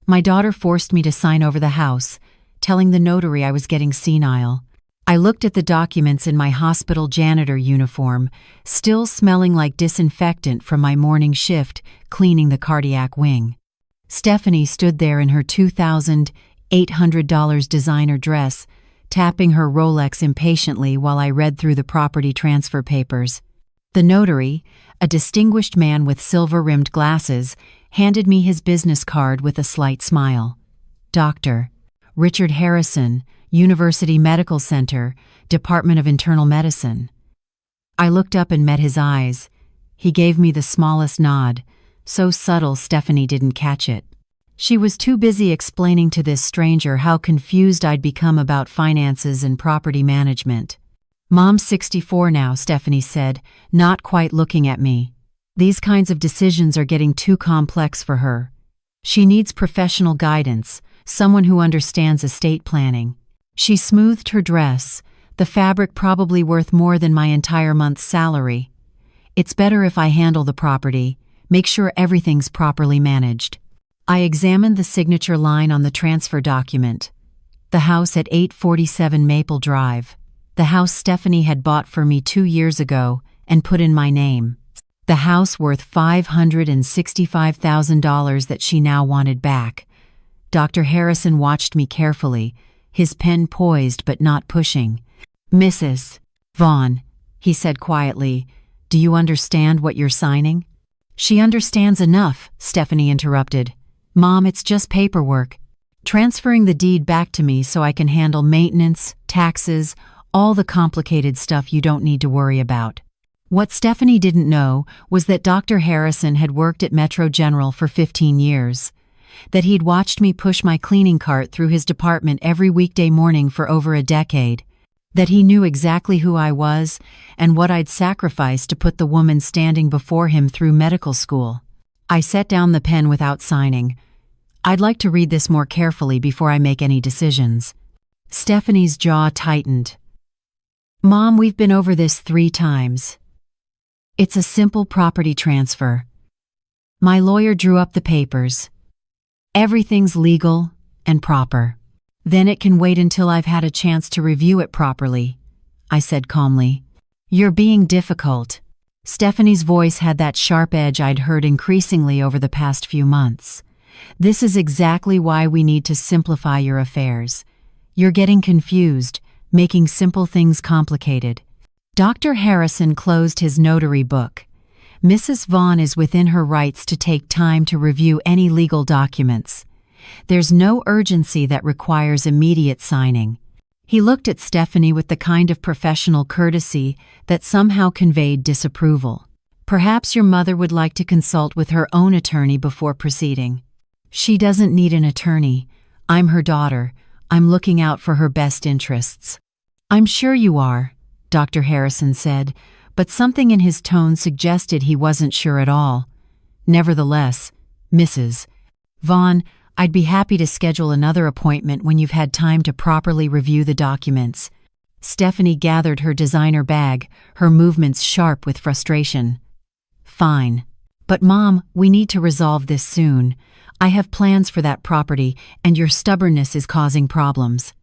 My daughter forced me to sign over the house, telling the notary I was getting senile. I looked at the documents in my hospital janitor uniform, still smelling like disinfectant from my morning shift cleaning the cardiac wing. Stephanie stood there in her $2,800 designer dress, tapping her Rolex impatiently while I read through the property transfer papers. The notary, a distinguished man with silver-rimmed glasses, handed me his business card with a slight smile. Dr. Richard Harrison, University Medical Center, Department of Internal Medicine. I looked up and met his eyes. He gave me the smallest nod, so subtle Stephanie didn't catch it. She was too busy explaining to this stranger how confused I'd become about finances and property management. "Mom's 64 now," Stephanie said, not quite looking at me. "These kinds of decisions are getting too complex for her. She needs professional guidance, someone who understands estate planning." She smoothed her dress, the fabric probably worth more than my entire month's salary. "It's better if I handle the property, make sure everything's properly managed." I examined the signature line on the transfer document. The house at 847 Maple Drive. The house Stephanie had bought for me 2 years ago and put in my name. The house worth $565,000 that she now wanted back. Dr. Harrison watched me carefully, his pen poised but not pushing. "Mrs. Vaughn," he said quietly, "do you understand what you're signing?" "She understands enough," Stephanie interrupted. "Mom, it's just paperwork. Transferring the deed back to me so I can handle maintenance, taxes, all the complicated stuff you don't need to worry about." What Stephanie didn't know was that Dr. Harrison had worked at Metro General for 15 years. That he'd watched me push my cleaning cart through his department every weekday morning for over a decade. That he knew exactly who I was and what I'd sacrificed to put the woman standing before him through medical school. I set down the pen without signing. "I'd like to read this more carefully before I make any decisions." Stephanie's jaw tightened. "Mom, we've been over this 3 times. It's a simple property transfer." My lawyer drew up the papers. "Everything's legal and proper. Then it can wait until I've had a chance to review it properly," I said calmly. "You're being difficult." Stephanie's voice had that sharp edge I'd heard increasingly over the past few months. "This is exactly why we need to simplify your affairs. You're getting confused, making simple things complicated." Dr. Harrison closed his notary book. "Mrs. Vaughn is within her rights to take time to review any legal documents. There's no urgency that requires immediate signing." He looked at Stephanie with the kind of professional courtesy that somehow conveyed disapproval. "Perhaps your mother would like to consult with her own attorney before proceeding." "She doesn't need an attorney. I'm her daughter. I'm looking out for her best interests." "I'm sure you are," Dr. Harrison said, but something in his tone suggested he wasn't sure at all. "Nevertheless, Mrs. Vaughn, I'd be happy to schedule another appointment when you've had time to properly review the documents." Stephanie gathered her designer bag, her movements sharp with frustration. "Fine. But Mom, we need to resolve this soon. I have plans for that property, and your stubbornness is causing problems."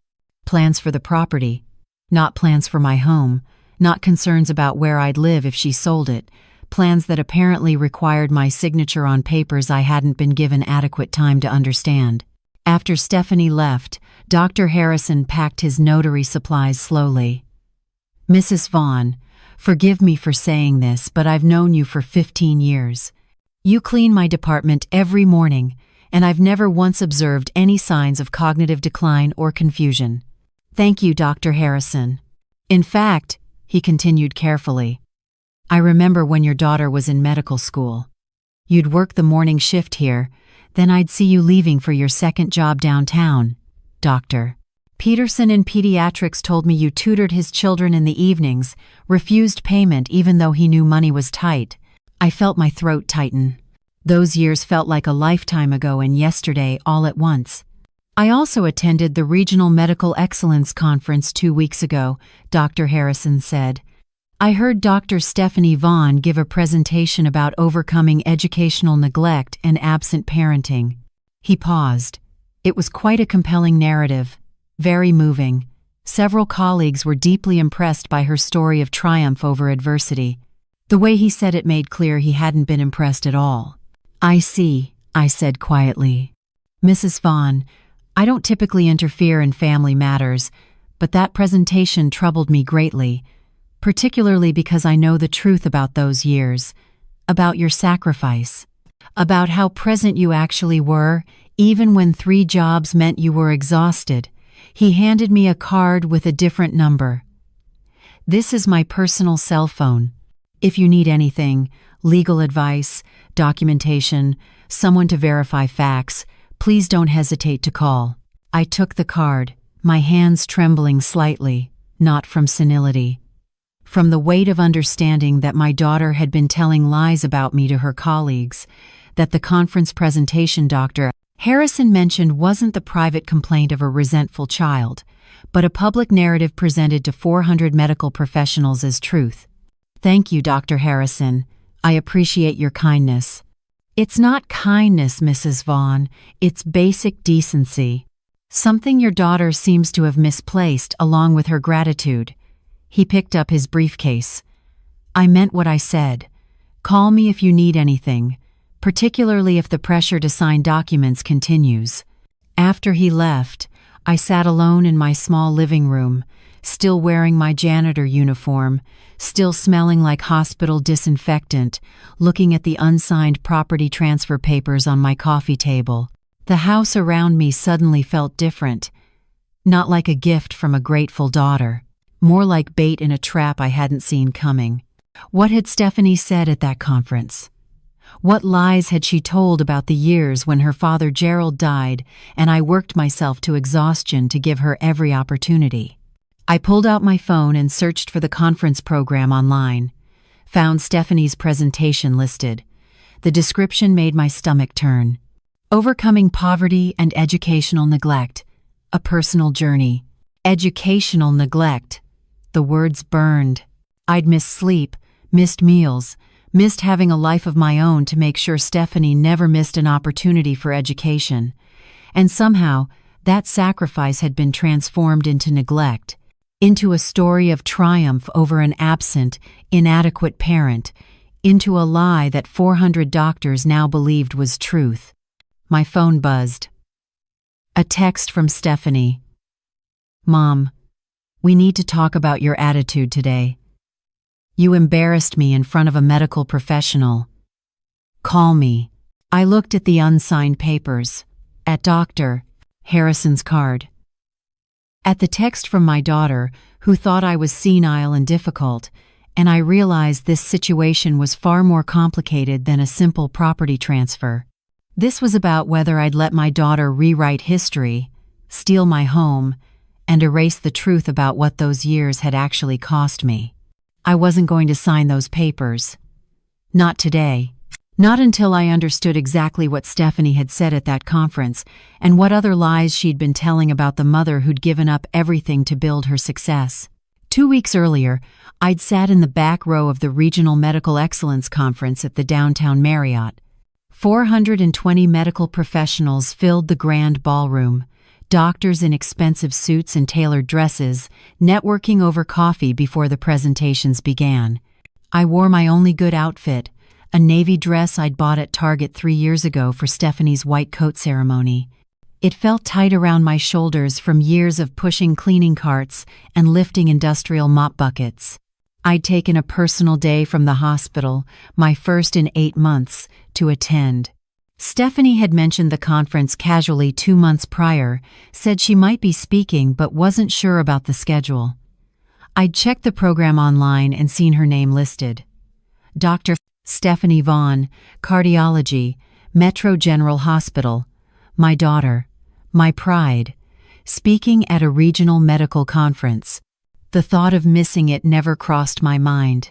"Plans for the property, not plans for my home, not concerns about where I'd live if she sold it, plans that apparently required my signature on papers I hadn't been given adequate time to understand." After Stephanie left, Dr. Harrison packed his notary supplies slowly. "Mrs. Vaughn, forgive me for saying this, but I've known you for 15 years. You clean my department every morning, and I've never once observed any signs of cognitive decline or confusion. Thank you, Dr. Harrison. In fact," he continued carefully, "I remember when your daughter was in medical school. You'd work the morning shift here, then I'd see you leaving for your second job downtown. Dr. Peterson in pediatrics told me you tutored his children in the evenings, refused payment even though he knew money was tight." I felt my throat tighten. Those years felt like a lifetime ago and yesterday all at once. "I also attended the Regional Medical Excellence Conference 2 weeks ago," Dr. Harrison said. "I heard Dr. Stephanie Vaughn give a presentation about overcoming educational neglect and absent parenting. He paused. It was quite a compelling narrative, very moving. Several colleagues were deeply impressed by her story of triumph over adversity. The way he said it made clear he hadn't been impressed at all. "I see," I said quietly. "Mrs. Vaughn, I don't typically interfere in family matters, but that presentation troubled me greatly, particularly because I know the truth about those years, about your sacrifice, about how present you actually were, even when 3 jobs meant you were exhausted." He handed me a card with a different number. "This is my personal cell phone. If you need anything, legal advice, documentation, someone to verify facts, please don't hesitate to call." I took the card, my hands trembling slightly, not from senility. From the weight of understanding that my daughter had been telling lies about me to her colleagues, that the conference presentation Dr. Harrison mentioned wasn't the private complaint of a resentful child, but a public narrative presented to 400 medical professionals as truth. "Thank you, Dr. Harrison. I appreciate your kindness." "It's not kindness, Mrs. Vaughn. It's basic decency. Something your daughter seems to have misplaced along with her gratitude." He picked up his briefcase. "I meant what I said. Call me if you need anything, particularly if the pressure to sign documents continues." After he left, I sat alone in my small living room, still wearing my janitor uniform, still smelling like hospital disinfectant, looking at the unsigned property transfer papers on my coffee table. The house around me suddenly felt different, not like a gift from a grateful daughter, more like bait in a trap I hadn't seen coming. What had Stephanie said at that conference? What lies had she told about the years when her father Gerald died and I worked myself to exhaustion to give her every opportunity? I pulled out my phone and searched for the conference program online. Found Stephanie's presentation listed. The description made my stomach turn. "Overcoming Poverty and Educational Neglect, a Personal Journey." Educational neglect. The words burned. I'd missed sleep, missed meals, missed having a life of my own to make sure Stephanie never missed an opportunity for education. And somehow, that sacrifice had been transformed into neglect, into a story of triumph over an absent, inadequate parent, into a lie that 400 doctors now believed was truth. My phone buzzed. A text from Stephanie. "Mom, we need to talk about your attitude today. You embarrassed me in front of a medical professional. Call me." I looked at the unsigned papers, at Dr. Harrison's card, at the text from my daughter, who thought I was senile and difficult, and I realized this situation was far more complicated than a simple property transfer. This was about whether I'd let my daughter rewrite history, steal my home, and erase the truth about what those years had actually cost me. I wasn't going to sign those papers. Not today. Not until I understood exactly what Stephanie had said at that conference and what other lies she'd been telling about the mother who'd given up everything to build her success. 2 weeks earlier, I'd sat in the back row of the Regional Medical Excellence Conference at the downtown Marriott. 420 medical professionals filled the grand ballroom, doctors in expensive suits and tailored dresses, networking over coffee before the presentations began. I wore my only good outfit, a navy dress I'd bought at Target 3 years ago for Stephanie's white coat ceremony. It felt tight around my shoulders from years of pushing cleaning carts and lifting industrial mop buckets. I'd taken a personal day from the hospital, my first in 8 months, to attend. Stephanie had mentioned the conference casually 2 months prior, said she might be speaking but wasn't sure about the schedule. I'd checked the program online and seen her name listed. Dr. Stephanie Vaughn, Cardiology, Metro General Hospital, my daughter, my pride, speaking at a regional medical conference. The thought of missing it never crossed my mind.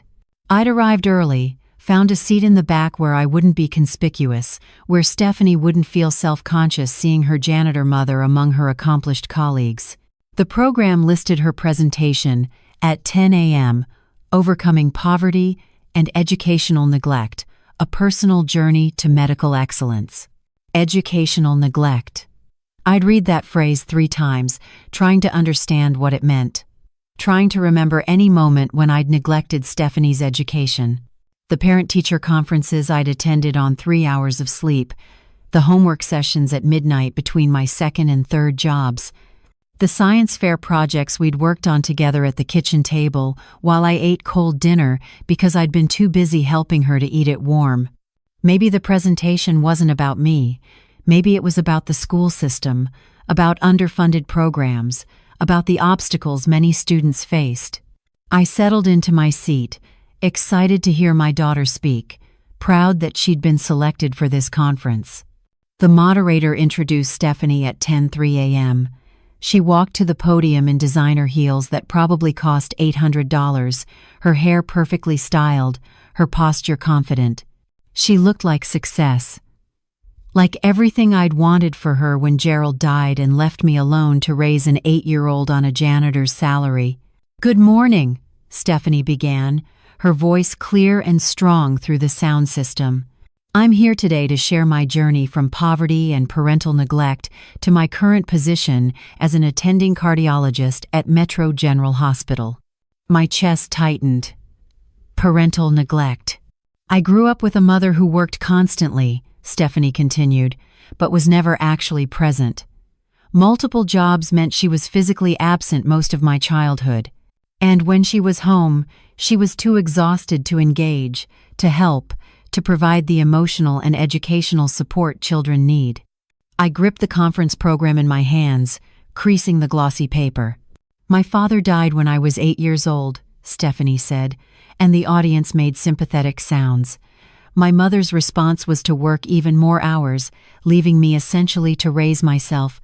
I'd arrived early, found a seat in the back where I wouldn't be conspicuous, where Stephanie wouldn't feel self-conscious seeing her janitor mother among her accomplished colleagues. The program listed her presentation at 10 a.m., Overcoming Poverty and Educational Neglect, a Personal Journey to Medical Excellence. Educational neglect. I'd read that phrase 3 times, trying to understand what it meant. Trying to remember any moment when I'd neglected Stephanie's education. The parent-teacher conferences I'd attended on 3 hours of sleep. The homework sessions at midnight between my second and third jobs. The science fair projects we'd worked on together at the kitchen table while I ate cold dinner because I'd been too busy helping her to eat it warm. Maybe the presentation wasn't about me. Maybe it was about the school system, about underfunded programs, about the obstacles many students faced. I settled into my seat, excited to hear my daughter speak, proud that she'd been selected for this conference. The moderator introduced Stephanie at 10:03 a.m. She walked to the podium in designer heels that probably cost $800, her hair perfectly styled, her posture confident. She looked like success. Like everything I'd wanted for her when Gerald died and left me alone to raise an 8-year-old on a janitor's salary. "Good morning," Stephanie began, her voice clear and strong through the sound system. "I'm here today to share my journey from poverty and parental neglect to my current position as an attending cardiologist at Metro General Hospital." My chest tightened. Parental neglect. "I grew up with a mother who worked constantly," Stephanie continued, "but was never actually present. Multiple jobs meant she was physically absent most of my childhood. And when she was home, she was too exhausted to engage, to help, to provide the emotional and educational support children need." I gripped the conference program in my hands, creasing the glossy paper. "My father died when I was 8 years old," Stephanie said, and the audience made sympathetic sounds. "My mother's response was to work even more hours, leaving me essentially to raise myself.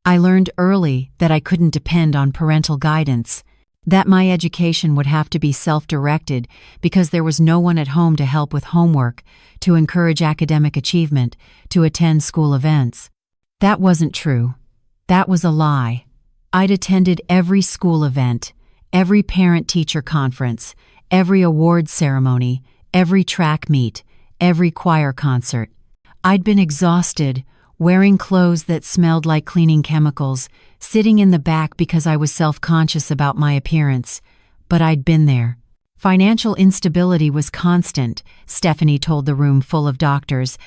I learned early that I couldn't depend on parental guidance, that my education would have to be self-directed because there was no one at home to help with homework, to encourage academic achievement, to attend school events. That wasn't true. That was a lie. I'd attended every school event, every parent-teacher conference, every award ceremony, every track meet, every choir concert. I'd been exhausted, wearing clothes that smelled like cleaning chemicals, sitting in the back because I was self-conscious about my appearance. But I'd been there. Financial instability was constant, Stephanie told the room full of doctors.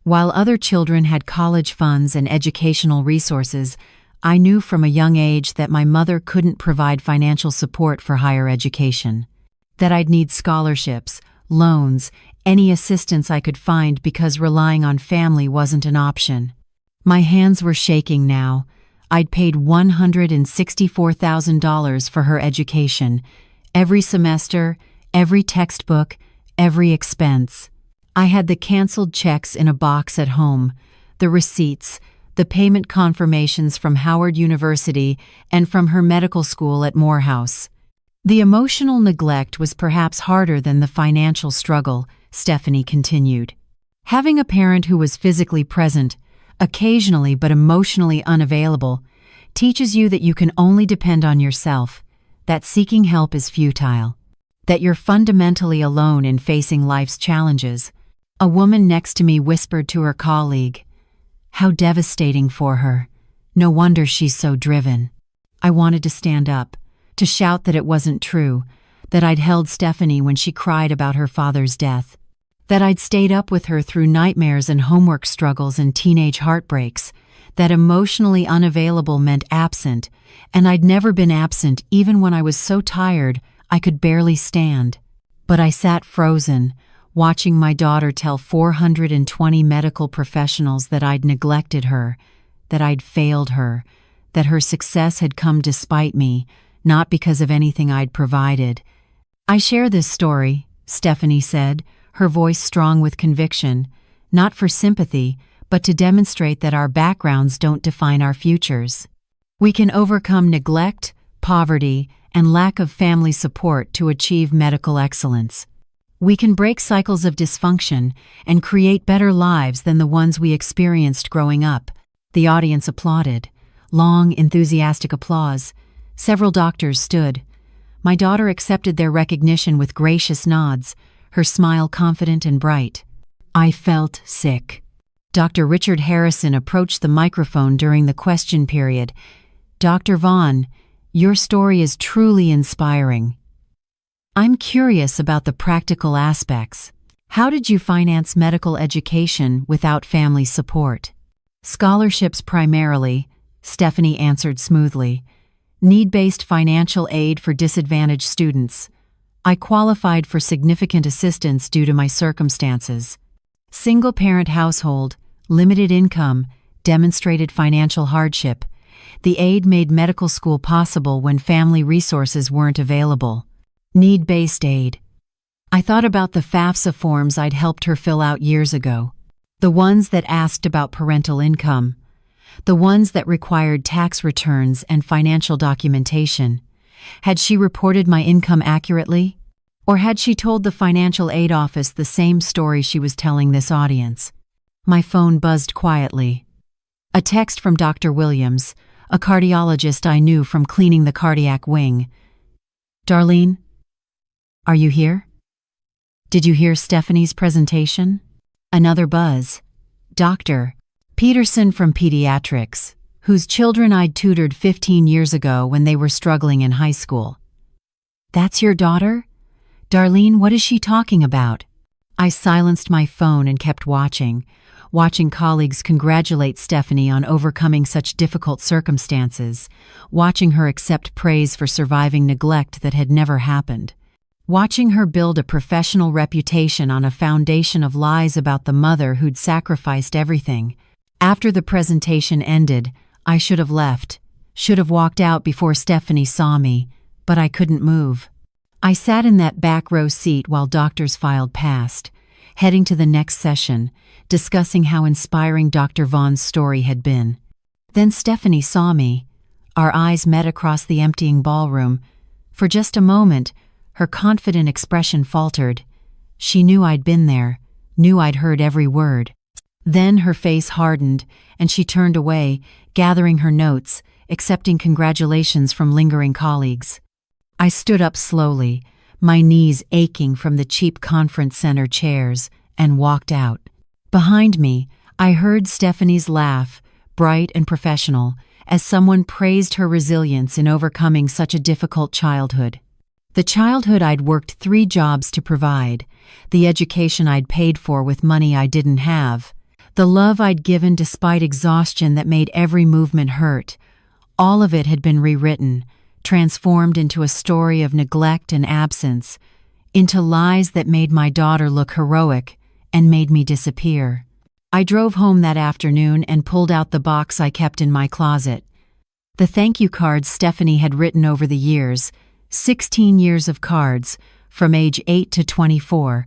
While other children had college funds and educational resources, I knew from a young age that my mother couldn't provide financial support for higher education. That I'd need scholarships, loans, any assistance I could find because relying on family wasn't an option. My hands were shaking now. I'd paid $164,000 for her education, every semester, every textbook, every expense. I had the canceled checks in a box at home, the receipts, the payment confirmations from Howard University and from her medical school at Morehouse. The emotional neglect was perhaps harder than the financial struggle, Stephanie continued. Having a parent who was physically present, occasionally but emotionally unavailable, teaches you that you can only depend on yourself, that seeking help is futile, that you're fundamentally alone in facing life's challenges. A woman next to me whispered to her colleague, "How devastating for her. No wonder she's so driven." I wanted to stand up, to shout that it wasn't true, that I'd held Stephanie when she cried about her father's death, that I'd stayed up with her through nightmares and homework struggles and teenage heartbreaks, that emotionally unavailable meant absent, and I'd never been absent even when I was so tired I could barely stand. But I sat frozen, watching my daughter tell 420 medical professionals that I'd neglected her, that I'd failed her, that her success had come despite me, not because of anything I'd provided. "I share this story," Stephanie said, her voice strong with conviction, "not for sympathy, but to demonstrate that our backgrounds don't define our futures. We can overcome neglect, poverty, and lack of family support to achieve medical excellence. We can break cycles of dysfunction and create better lives than the ones we experienced growing up." The audience applauded. Long, enthusiastic applause. Several doctors stood. My daughter accepted their recognition with gracious nods, her smile confident and bright. I felt sick. Dr. Richard Harrison approached the microphone during the question period. Dr. Vaughn, your story is truly inspiring. I'm curious about the practical aspects. How did you finance medical education without family support? Scholarships primarily, Stephanie answered smoothly. Need-based financial aid for disadvantaged students. I qualified for significant assistance due to my circumstances. Single-parent household, limited income, demonstrated financial hardship. The aid made medical school possible when family resources weren't available. Need-based aid. I thought about the FAFSA forms I'd helped her fill out years ago. The ones that asked about parental income. The ones that required tax returns and financial documentation. Had she reported my income accurately? Or had she told the financial aid office the same story she was telling this audience? My phone buzzed quietly. A text from Dr. Williams, a cardiologist I knew from cleaning the cardiac wing. Darlene, are you here? Did you hear Stephanie's presentation? Another buzz. Dr. Peterson from Pediatrics, whose children I'd tutored 15 years ago when they were struggling in high school. That's your daughter? Darlene, what is she talking about? I silenced my phone and kept watching colleagues congratulate Stephanie on overcoming such difficult circumstances, watching her accept praise for surviving neglect that had never happened, watching her build a professional reputation on a foundation of lies about the mother who'd sacrificed everything. After the presentation ended, I should have left, should have walked out before Stephanie saw me, but I couldn't move. I sat in that back row seat while doctors filed past, heading to the next session, discussing how inspiring Dr. Vaughn's story had been. Then Stephanie saw me. Our eyes met across the emptying ballroom. For just a moment, her confident expression faltered. She knew I'd been there, knew I'd heard every word. Then her face hardened, and she turned away, gathering her notes, accepting congratulations from lingering colleagues. I stood up slowly, my knees aching from the cheap conference center chairs, and walked out. Behind me, I heard Stephanie's laugh, bright and professional, as someone praised her resilience in overcoming such a difficult childhood. The childhood I'd worked 3 jobs to provide, the education I'd paid for with money I didn't have, the love I'd given despite exhaustion that made every movement hurt, all of it had been rewritten, transformed into a story of neglect and absence, into lies that made my daughter look heroic and made me disappear. I drove home that afternoon and pulled out the box I kept in my closet. The thank you cards Stephanie had written over the years, 16 years of cards, from age 8 to 24.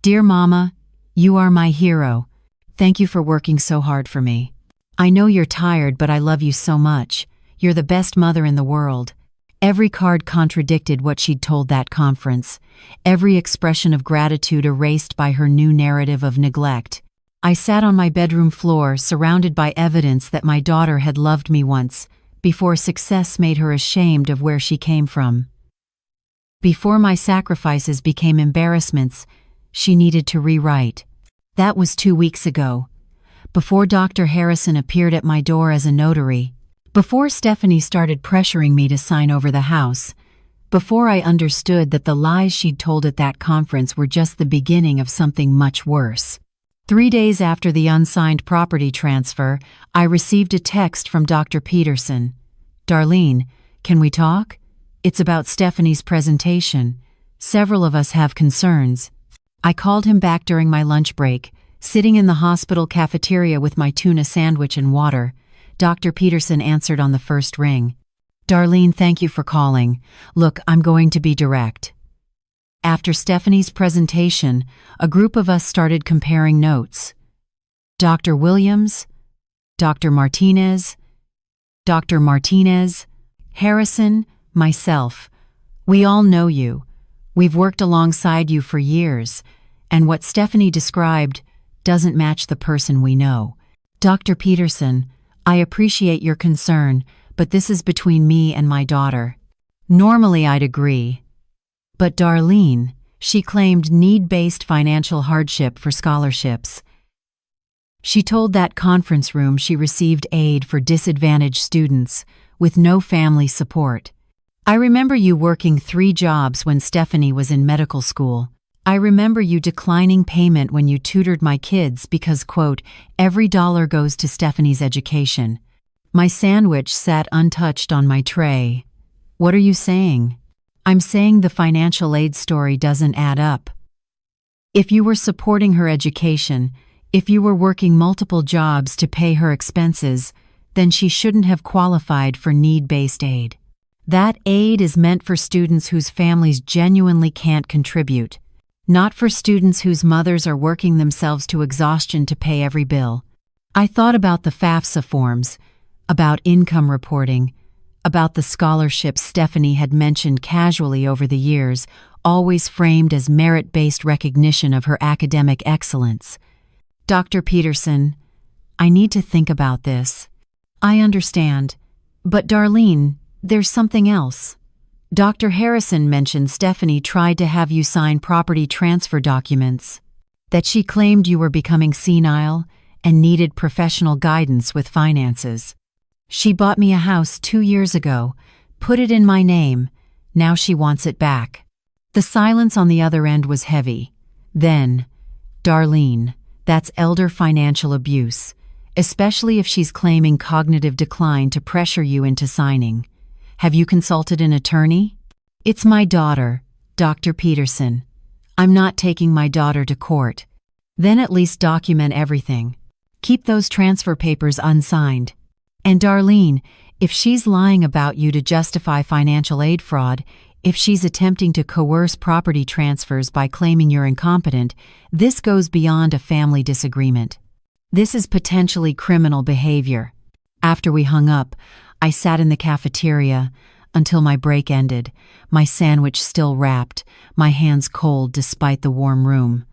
Dear Mama, you are my hero. Thank you for working so hard for me. I know you're tired, but I love you so much. You're the best mother in the world. Every card contradicted what she'd told that conference, every expression of gratitude erased by her new narrative of neglect. I sat on my bedroom floor, surrounded by evidence that my daughter had loved me once, before success made her ashamed of where she came from. Before my sacrifices became embarrassments, she needed to rewrite. That was 2 weeks ago. Before Dr. Harrison appeared at my door as a notary. Before Stephanie started pressuring me to sign over the house, before I understood that the lies she'd told at that conference were just the beginning of something much worse. 3 days after the unsigned property transfer, I received a text from Dr. Peterson. Darlene, can we talk? It's about Stephanie's presentation. Several of us have concerns. I called him back during my lunch break, sitting in the hospital cafeteria with my tuna sandwich and water. Dr. Peterson answered on the first ring. Darlene, thank you for calling. Look, I'm going to be direct. After Stephanie's presentation, a group of us started comparing notes. Dr. Williams, Dr. Martinez, Harrison, myself. We all know you. We've worked alongside you for years, and what Stephanie described doesn't match the person we know. Dr. Peterson, I appreciate your concern, but this is between me and my daughter. Normally I'd agree. But Darlene, she claimed need-based financial hardship for scholarships. She told that conference room she received aid for disadvantaged students with no family support. I remember you working 3 jobs when Stephanie was in medical school. I remember you declining payment when you tutored my kids because, quote, every dollar goes to Stephanie's education. My sandwich sat untouched on my tray. What are you saying? I'm saying the financial aid story doesn't add up. If you were supporting her education, if you were working multiple jobs to pay her expenses, then she shouldn't have qualified for need-based aid. That aid is meant for students whose families genuinely can't contribute, not for students whose mothers are working themselves to exhaustion to pay every bill. I thought about the FAFSA forms, about income reporting, about the scholarships Stephanie had mentioned casually over the years, always framed as merit-based recognition of her academic excellence. Dr. Peterson, I need to think about this. I understand. But Darlene, there's something else. Dr. Harrison mentioned Stephanie tried to have you sign property transfer documents, that she claimed you were becoming senile and needed professional guidance with finances. She bought me a house 2 years ago, put it in my name, now she wants it back. The silence on the other end was heavy. Then, Darlene, that's elder financial abuse, especially if she's claiming cognitive decline to pressure you into signing. Have you consulted an attorney? It's my daughter, Dr. Peterson. I'm not taking my daughter to court. Then at least document everything. Keep those transfer papers unsigned. And Darlene, if she's lying about you to justify financial aid fraud, if she's attempting to coerce property transfers by claiming you're incompetent, this goes beyond a family disagreement. This is potentially criminal behavior. After we hung up, I sat in the cafeteria until my break ended, my sandwich still wrapped, my hands cold despite the warm room.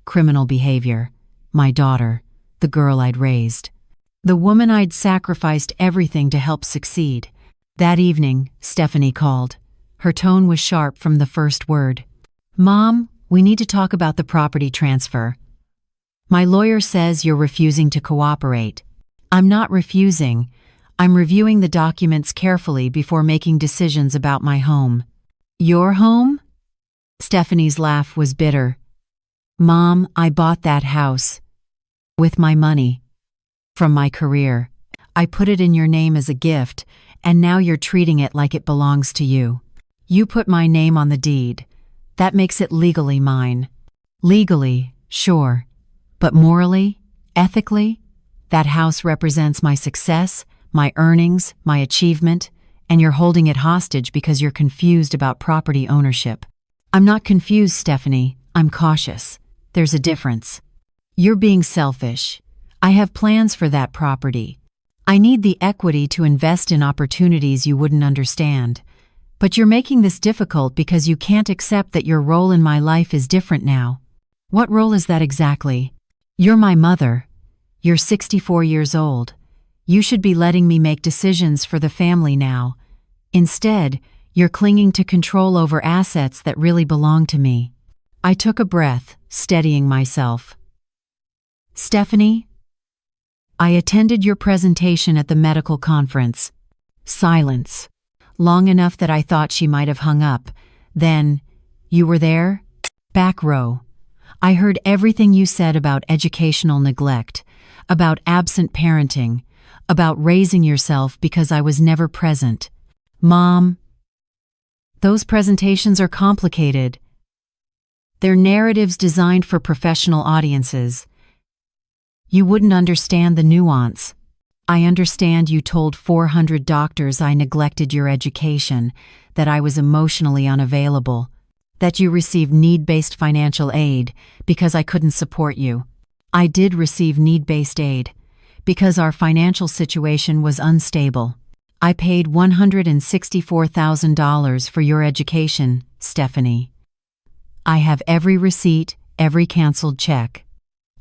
Criminal behavior. My daughter, the girl I'd raised. The woman I'd sacrificed everything to help succeed. That evening, Stephanie called. Her tone was sharp from the first word. Mom, we need to talk about the property transfer. My lawyer says you're refusing to cooperate. I'm not refusing. I'm reviewing the documents carefully before making decisions about my home. Your home? Stephanie's laugh was bitter. Mom, I bought that house. With my money. From my career. I put it in your name as a gift, and now you're treating it like it belongs to you. You put my name on the deed. That makes it legally mine. Legally, sure. But morally, ethically, that house represents my success, my earnings, my achievement, and you're holding it hostage because you're confused about property ownership. I'm not confused, Stephanie. I'm cautious. There's a difference. You're being selfish. I have plans for that property. I need the equity to invest in opportunities you wouldn't understand. But you're making this difficult because you can't accept that your role in my life is different now. What role is that exactly? You're my mother. You're 64 years old. You should be letting me make decisions for the family now. Instead, you're clinging to control over assets that really belong to me. I took a breath, steadying myself. Stephanie, I attended your presentation at the medical conference. Silence. Long enough that I thought she might have hung up. Then, you were there? Back row. I heard everything you said about educational neglect, about absent parenting, about raising yourself because I was never present. Mom, those presentations are complicated. They're narratives designed for professional audiences. You wouldn't understand the nuance. I understand you told 400 doctors I neglected your education, that I was emotionally unavailable, that you received need-based financial aid because I couldn't support you. I did receive need-based aid because our financial situation was unstable. I paid $164,000 for your education, Stephanie. I have every receipt, every canceled check.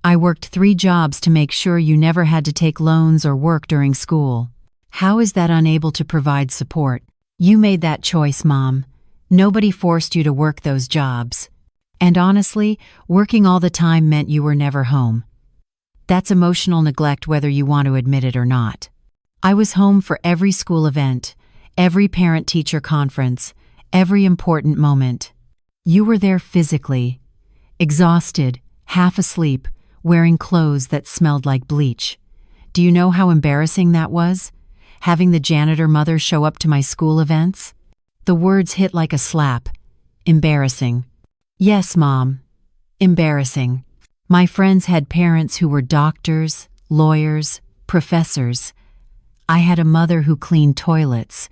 I worked 3 jobs to make sure you never had to take loans or work during school. How is that unable to provide support? You made that choice, Mom. Nobody forced you to work those jobs. And honestly, working all the time meant you were never home. That's emotional neglect whether you want to admit it or not. I was home for every school event, every parent-teacher conference, every important moment. You were there physically, exhausted, half asleep, wearing clothes that smelled like bleach. Do you know how embarrassing that was? Having the janitor mother show up to my school events? The words hit like a slap. Embarrassing. Yes, Mom. Embarrassing. My friends had parents who were doctors, lawyers, professors. I had a mother who cleaned toilets.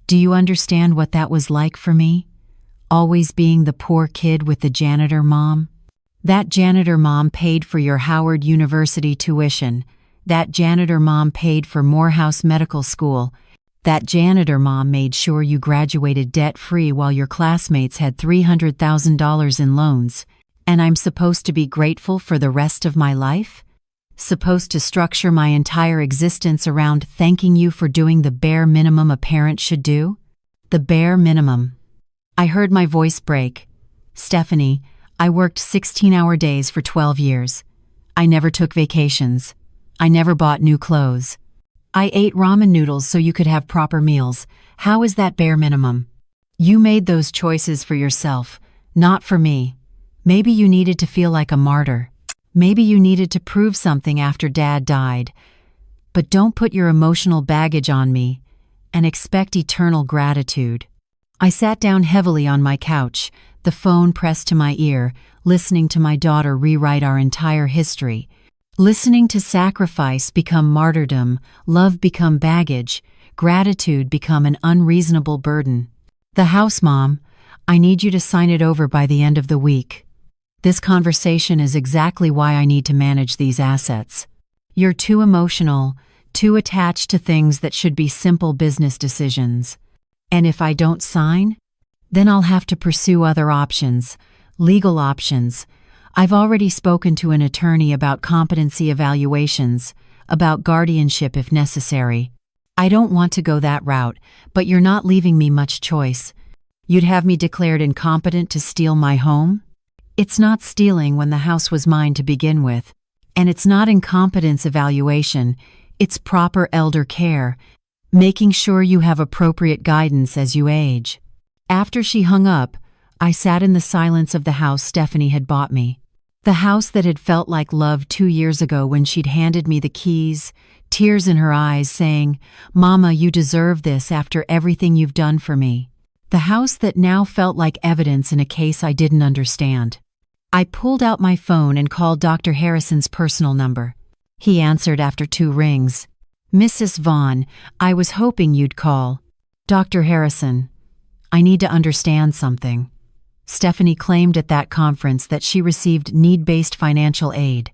Do you understand what that was like for me? Always being the poor kid with the janitor mom? That janitor mom paid for your Howard University tuition. That janitor mom paid for Morehouse Medical School. That janitor mom made sure you graduated debt-free while your classmates had $300,000 in loans. And I'm supposed to be grateful for the rest of my life? Supposed to structure my entire existence around thanking you for doing the bare minimum a parent should do? The bare minimum. I heard my voice break. Stephanie, I worked 16-hour days for 12 years. I never took vacations. I never bought new clothes. I ate ramen noodles so you could have proper meals. How is that bare minimum? You made those choices for yourself, not for me. Maybe you needed to feel like a martyr. Maybe you needed to prove something after Dad died. But don't put your emotional baggage on me and expect eternal gratitude. I sat down heavily on my couch, the phone pressed to my ear, listening to my daughter rewrite our entire history. Listening to sacrifice become martyrdom, love become baggage, gratitude become an unreasonable burden. The house, Mom, I need you to sign it over by the end of the week. This conversation is exactly why I need to manage these assets. You're too emotional, too attached to things that should be simple business decisions. And if I don't sign, then I'll have to pursue other options, legal options. I've already spoken to an attorney about competency evaluations, about guardianship if necessary. I don't want to go that route, but you're not leaving me much choice. You'd have me declared incompetent to steal my home? It's not stealing when the house was mine to begin with. And it's not incompetence evaluation, it's proper elder care, making sure you have appropriate guidance as you age. After she hung up, I sat in the silence of the house Stephanie had bought me. The house that had felt like love 2 years ago when she'd handed me the keys, tears in her eyes saying, "Mama, you deserve this after everything you've done for me." The house that now felt like evidence in a case I didn't understand. I pulled out my phone and called Dr. Harrison's personal number. He answered after 2 rings. "Mrs. Vaughn, I was hoping you'd call." "Dr. Harrison, I need to understand something." Stephanie claimed at that conference that she received need-based financial aid.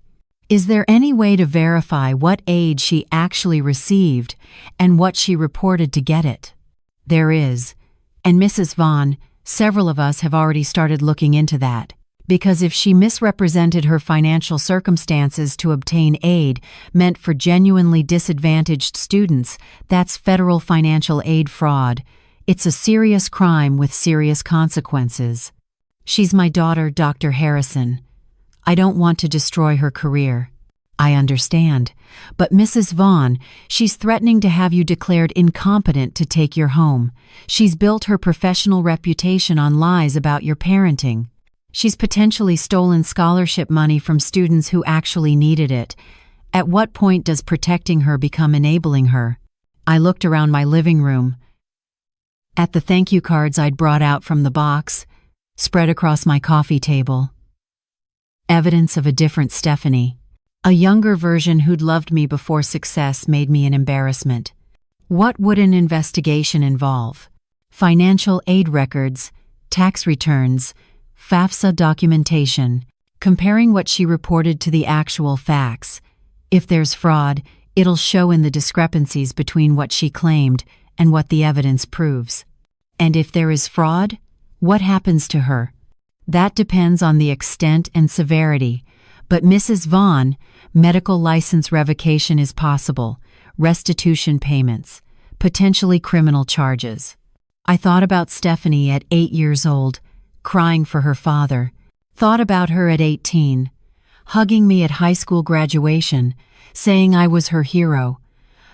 Is there any way to verify what aid she actually received and what she reported to get it? There is. And Mrs. Vaughn, several of us have already started looking into that. Because if she misrepresented her financial circumstances to obtain aid meant for genuinely disadvantaged students, that's federal financial aid fraud. It's a serious crime with serious consequences. She's my daughter, Dr. Harrison. I don't want to destroy her career. I understand. But Mrs. Vaughn, she's threatening to have you declared incompetent to take your home. She's built her professional reputation on lies about your parenting. She's potentially stolen scholarship money from students who actually needed it. At what point does protecting her become enabling her? I looked around my living room. At the thank you cards I'd brought out from the box, spread across my coffee table. Evidence of a different Stephanie. A younger version who'd loved me before success made me an embarrassment. What would an investigation involve? Financial aid records, tax returns, FAFSA documentation, comparing what she reported to the actual facts. If there's fraud, it'll show in the discrepancies between what she claimed and what the evidence proves. And if there is fraud, what happens to her? That depends on the extent and severity. But Mrs. Vaughn, medical license revocation is possible, restitution payments, potentially criminal charges. I thought about Stephanie at 8 years old, crying for her father. Thought about her at 18, hugging me at high school graduation, saying I was her hero.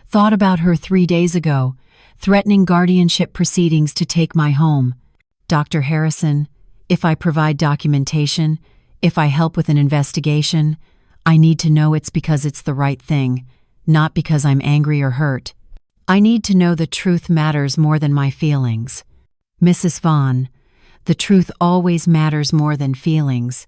Thought about her 3 days ago, threatening guardianship proceedings to take my home. Dr. Harrison, if I provide documentation, if I help with an investigation, I need to know it's because it's the right thing, not because I'm angry or hurt. I need to know the truth matters more than my feelings. Mrs. Vaughn, the truth always matters more than feelings,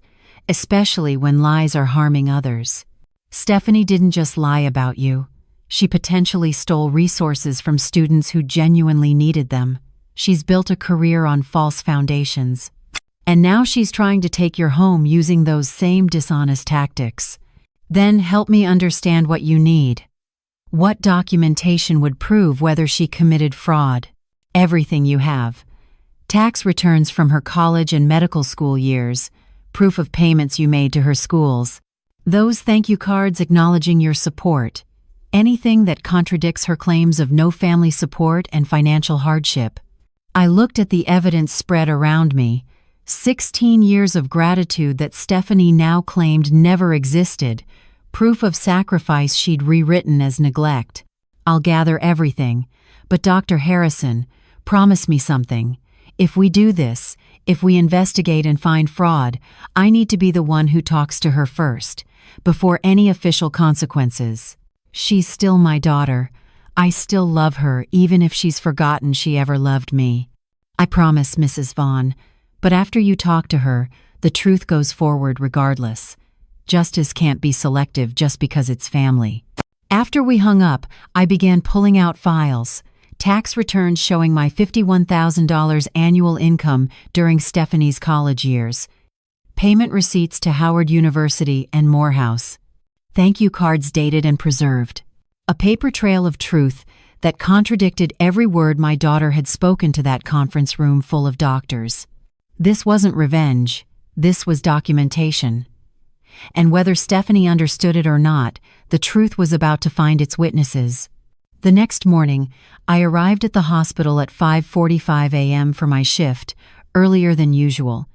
especially when lies are harming others. Stephanie didn't just lie about you. She potentially stole resources from students who genuinely needed them. She's built a career on false foundations. And now she's trying to take your home using those same dishonest tactics. Then help me understand what you need. What documentation would prove whether she committed fraud? Everything you have. Tax returns from her college and medical school years, proof of payments you made to her schools, those thank you cards acknowledging your support, anything that contradicts her claims of no family support and financial hardship. I looked at the evidence spread around me, 16 years of gratitude that Stephanie now claimed never existed, proof of sacrifice she'd rewritten as neglect. I'll gather everything, but Dr. Harrison, promise me something. If we do this, if we investigate and find fraud, I need to be the one who talks to her first, before any official consequences. She's still my daughter. I still love her even if she's forgotten she ever loved me. I promise, Mrs. Vaughn, but after you talk to her, the truth goes forward regardless. Justice can't be selective just because it's family. After we hung up, I began pulling out files, tax returns showing my $51,000 annual income during Stephanie's college years, payment receipts to Howard University and Morehouse, thank you cards dated and preserved, a paper trail of truth that contradicted every word my daughter had spoken to that conference room full of doctors. This wasn't revenge, this was documentation. And whether Stephanie understood it or not, the truth was about to find its witnesses. The next morning, I arrived at the hospital at 5:45 a.m. for my shift, earlier than usual.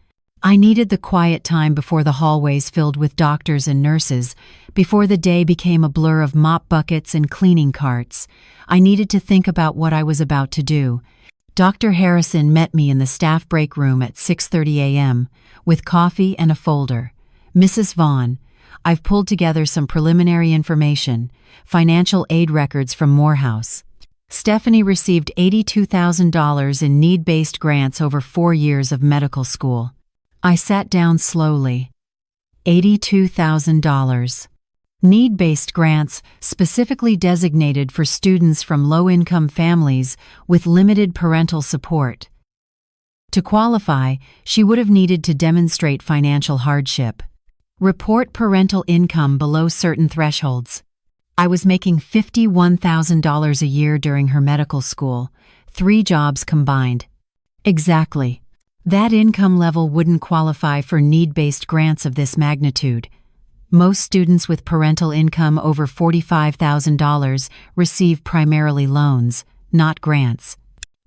I needed the quiet time before the hallways filled with doctors and nurses, before the day became a blur of mop buckets and cleaning carts. I needed to think about what I was about to do. Dr. Harrison met me in the staff break room at 6:30 a.m. with coffee and a folder. Mrs. Vaughn, I've pulled together some preliminary information, financial aid records from Morehouse. Stephanie received $82,000 in need-based grants over 4 years of medical school. I sat down slowly. $82,000. Need-based grants specifically designated for students from low-income families with limited parental support. To qualify, she would have needed to demonstrate financial hardship. Report parental income below certain thresholds. I was making $51,000 a year during her medical school, 3 jobs combined. Exactly. That income level wouldn't qualify for need-based grants of this magnitude. Most students with parental income over $45,000 receive primarily loans, not grants.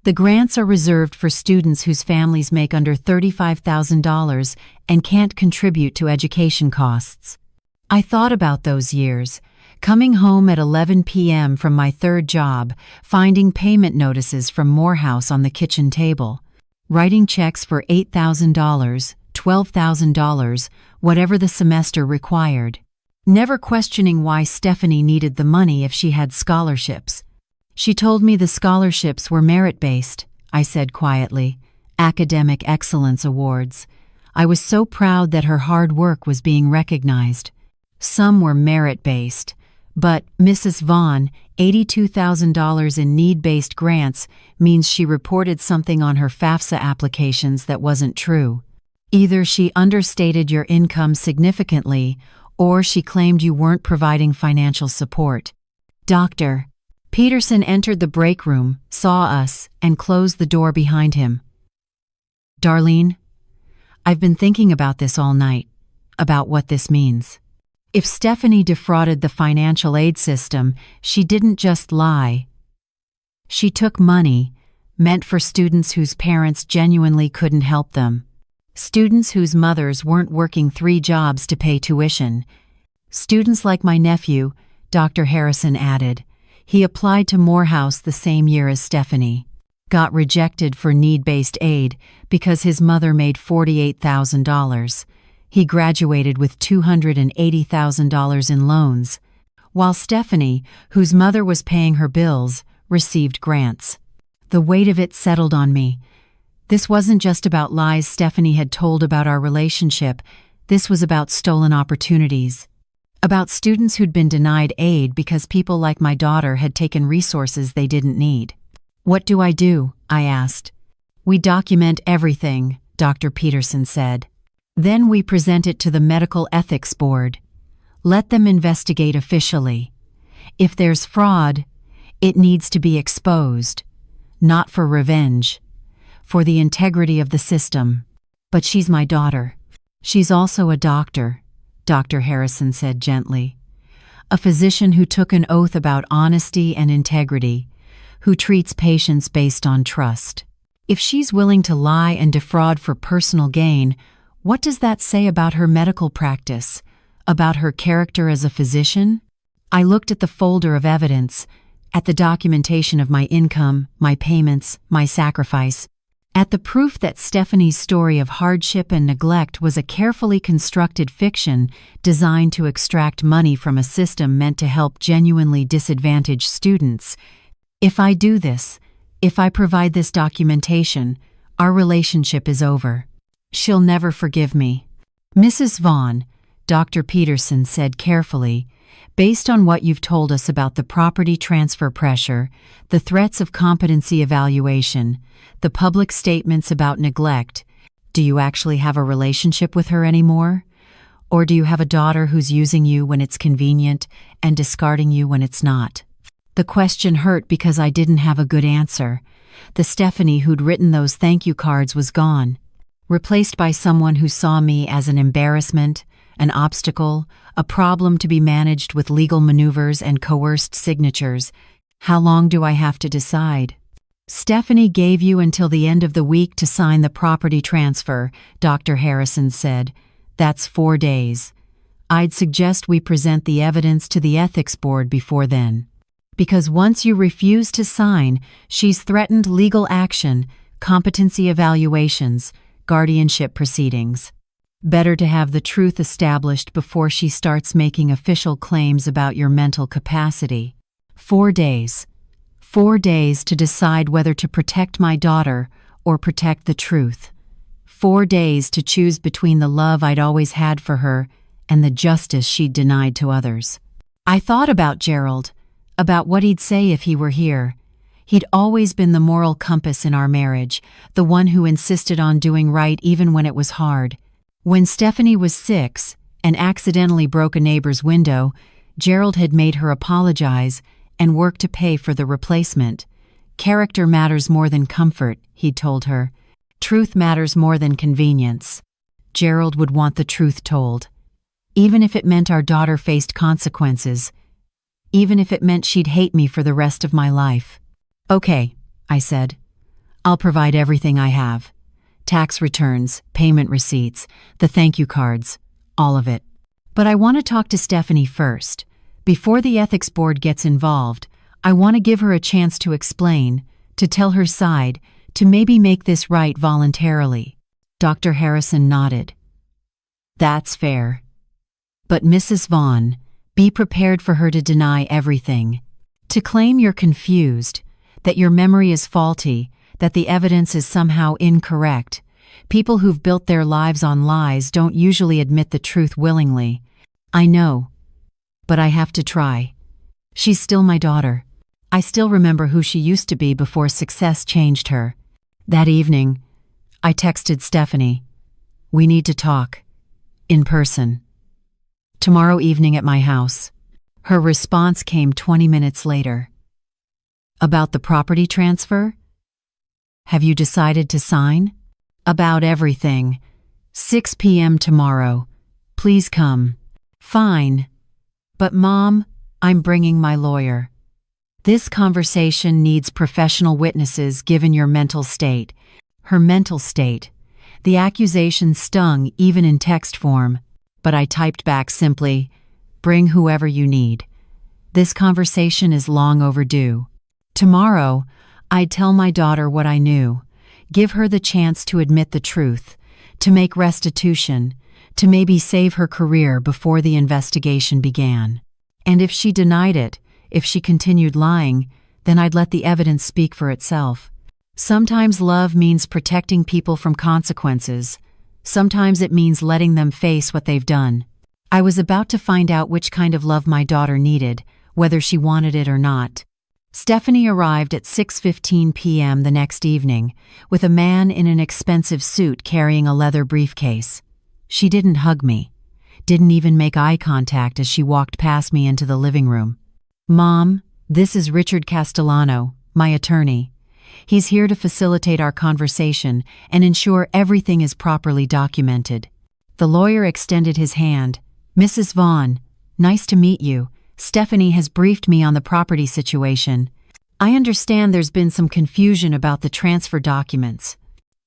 The grants are reserved for students whose families make under $35,000 and can't contribute to education costs. I thought about those years, coming home at 11 p.m. from my 3rd job, finding payment notices from Morehouse on the kitchen table, writing checks for $8,000, $12,000, whatever the semester required, never questioning why Stephanie needed the money if she had scholarships. She told me the scholarships were merit-based, I said quietly, academic excellence awards. I was so proud that her hard work was being recognized. Some were merit-based, but Mrs. Vaughn, $82,000 in need-based grants means she reported something on her FAFSA applications that wasn't true. Either she understated your income significantly, or she claimed you weren't providing financial support. Dr. Peterson entered the break room, saw us, and closed the door behind him. Darlene, I've been thinking about this all night, about what this means. If Stephanie defrauded the financial aid system, she didn't just lie. She took money, meant for students whose parents genuinely couldn't help them. Students whose mothers weren't working 3 jobs to pay tuition, Students like my nephew, Dr. Harrison added. He applied to Morehouse the same year as Stephanie. Got rejected for need-based aid because his mother made $48,000. He graduated with $280,000 in loans, while Stephanie, whose mother was paying her bills, received grants. The weight of it settled on me. This wasn't just about lies Stephanie had told about our relationship. This was about stolen opportunities. About students who'd been denied aid because people like my daughter had taken resources they didn't need. What do? I asked. We document everything, Dr. Peterson said. Then we present it to the Medical Ethics Board. Let them investigate officially. If there's fraud, it needs to be exposed. Not for revenge. For the integrity of the system. But she's my daughter. She's also a doctor, Dr. Harrison said gently. A physician who took an oath about honesty and integrity, who treats patients based on trust. If she's willing to lie and defraud for personal gain, what does that say about her medical practice? About her character as a physician? I looked at the folder of evidence, at the documentation of my income, my payments, my sacrifice, at the proof that Stephanie's story of hardship and neglect was a carefully constructed fiction designed to extract money from a system meant to help genuinely disadvantaged students. If I do this, if I provide this documentation, our relationship is over. She'll never forgive me. Mrs. Vaughn, Dr. Peterson said carefully, based on what you've told us about the property transfer pressure, the threats of competency evaluation, the public statements about neglect, do you actually have a relationship with her anymore? Or do you have a daughter who's using you when it's convenient and discarding you when it's not? The question hurt because I didn't have a good answer. The Stephanie who'd written those thank you cards was gone, replaced by someone who saw me as an embarrassment, an obstacle, a problem to be managed with legal maneuvers and coerced signatures. How long do I have to decide? Stephanie gave you until the end of the week to sign the property transfer, Dr. Harrison said. That's 4 days. I'd suggest we present the evidence to the ethics board before then. Because once you refuse to sign, she's threatened legal action, competency evaluations, guardianship proceedings. Better to have the truth established before she starts making official claims about your mental capacity. 4 days. 4 days to decide whether to protect my daughter or protect the truth. 4 days to choose between the love I'd always had for her and the justice she'd denied to others. I thought about Gerald, about what he'd say if he were here. He'd always been the moral compass in our marriage, the one who insisted on doing right even when it was hard. When Stephanie was 6 and accidentally broke a neighbor's window, Gerald had made her apologize and work to pay for the replacement. Character matters more than comfort, he'd told her. Truth matters more than convenience. Gerald would want the truth told. Even if it meant our daughter faced consequences. Even if it meant she'd hate me for the rest of my life. Okay, I said. I'll provide everything I have. Tax returns, payment receipts, the thank you cards, all of it. But I want to talk to Stephanie first. Before the ethics board gets involved, I want to give her a chance to explain, to tell her side, to maybe make this right voluntarily. Dr. Harrison nodded. That's fair. But Mrs. Vaughn, be prepared for her to deny everything. To claim you're confused, that your memory is faulty, that the evidence is somehow incorrect. People who've built their lives on lies don't usually admit the truth willingly. I know. But I have to try. She's still my daughter. I still remember who she used to be before success changed her. That evening, I texted Stephanie. We need to talk. In person. Tomorrow evening at my house. Her response came 20 minutes later. About the property transfer? Have you decided to sign? About everything. 6 p.m. tomorrow. Please come. Fine. But Mom, I'm bringing my lawyer. This conversation needs professional witnesses given your mental state. Her mental state. The accusation stung even in text form, but I typed back simply, Bring whoever you need. This conversation is long overdue. Tomorrow, I'd tell my daughter what I knew, give her the chance to admit the truth, to make restitution, to maybe save her career before the investigation began. And if she denied it, if she continued lying, then I'd let the evidence speak for itself. Sometimes love means protecting people from consequences. Sometimes it means letting them face what they've done. I was about to find out which kind of love my daughter needed, whether she wanted it or not. Stephanie arrived at 6:15 p.m. the next evening, with a man in an expensive suit carrying a leather briefcase. She didn't hug me, didn't even make eye contact as she walked past me into the living room. "Mom, this is Richard Castellano, my attorney. He's here to facilitate our conversation and ensure everything is properly documented." The lawyer extended his hand. "Mrs. Vaughn, nice to meet you. Stephanie has briefed me on the property situation. I understand there's been some confusion about the transfer documents."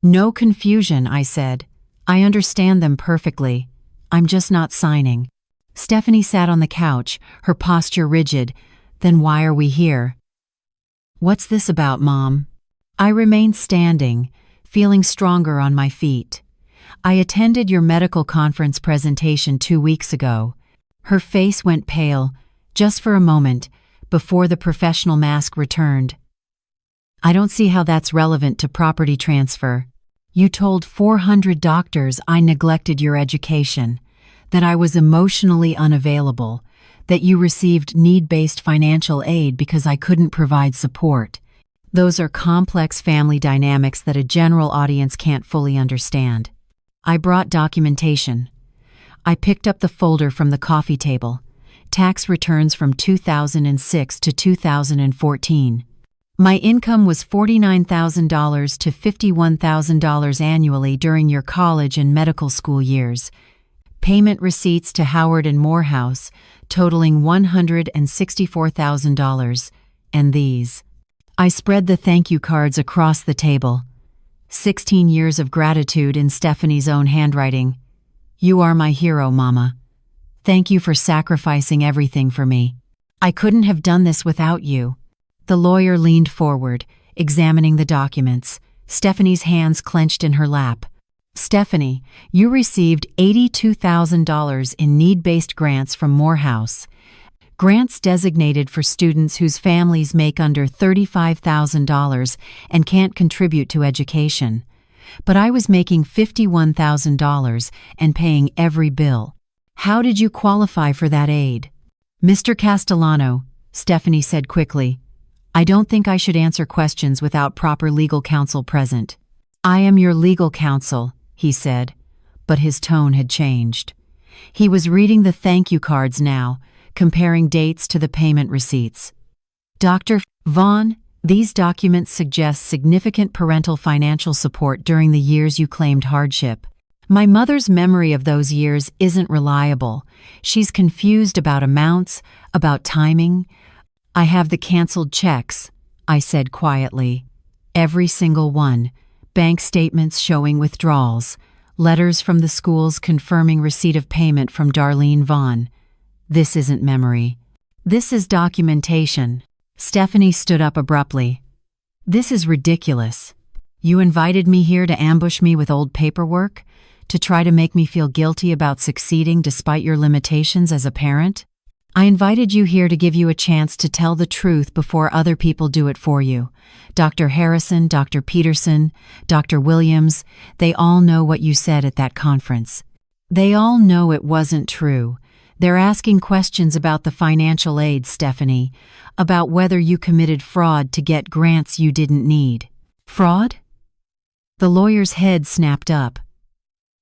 "No confusion," I said. "I understand them perfectly. I'm just not signing." Stephanie sat on the couch, her posture rigid. "Then why are we here?" "What's this about, Mom?" I remained standing, feeling stronger on my feet. "I attended your medical conference presentation 2 weeks ago." Her face went pale, just for a moment, before the professional mask returned. "I don't see how that's relevant to property transfer. You told 400 doctors I neglected your education, that I was emotionally unavailable, that you received need-based financial aid because I couldn't provide support. Those are complex family dynamics that a general audience can't fully understand." I brought documentation. I picked up the folder from the coffee table. Tax returns from 2006 to 2014. My income was $49,000 to $51,000 annually during your college and medical school years. Payment receipts to Howard and Morehouse, totaling $164,000, and these. I spread the thank you cards across the table. 16 years of gratitude in Stephanie's own handwriting. "You are my hero, Mama. Thank you for sacrificing everything for me. I couldn't have done this without you." The lawyer leaned forward, examining the documents, Stephanie's hands clenched in her lap. "Stephanie, you received $82,000 in need-based grants from Morehouse. Grants designated for students whose families make under $35,000 and can't contribute to education. But I was making $51,000 and paying every bill. How did you qualify for that aid?" "Mr. Castellano," Stephanie said quickly, "I don't think I should answer questions without proper legal counsel present." "I am your legal counsel," he said, but his tone had changed. He was reading the thank you cards now, comparing dates to the payment receipts. "Dr. Vaughn, these documents suggest significant parental financial support during the years you claimed hardship. My mother's memory of those years isn't reliable. She's confused about amounts, about timing. I have the canceled checks," I said quietly. "Every single one. Bank statements showing withdrawals. Letters from the schools confirming receipt of payment from Darlene Vaughn. This isn't memory. This is documentation." Stephanie stood up abruptly. "This is ridiculous. You invited me here to ambush me with old paperwork? To try to make me feel guilty about succeeding despite your limitations as a parent? I invited you here to give you a chance to tell the truth before other people do it for you. Dr. Harrison, Dr. Peterson, Dr. Williams, they all know what you said at that conference. They all know it wasn't true. They're asking questions about the financial aid, Stephanie, about whether you committed fraud to get grants you didn't need." "Fraud?" The lawyer's head snapped up.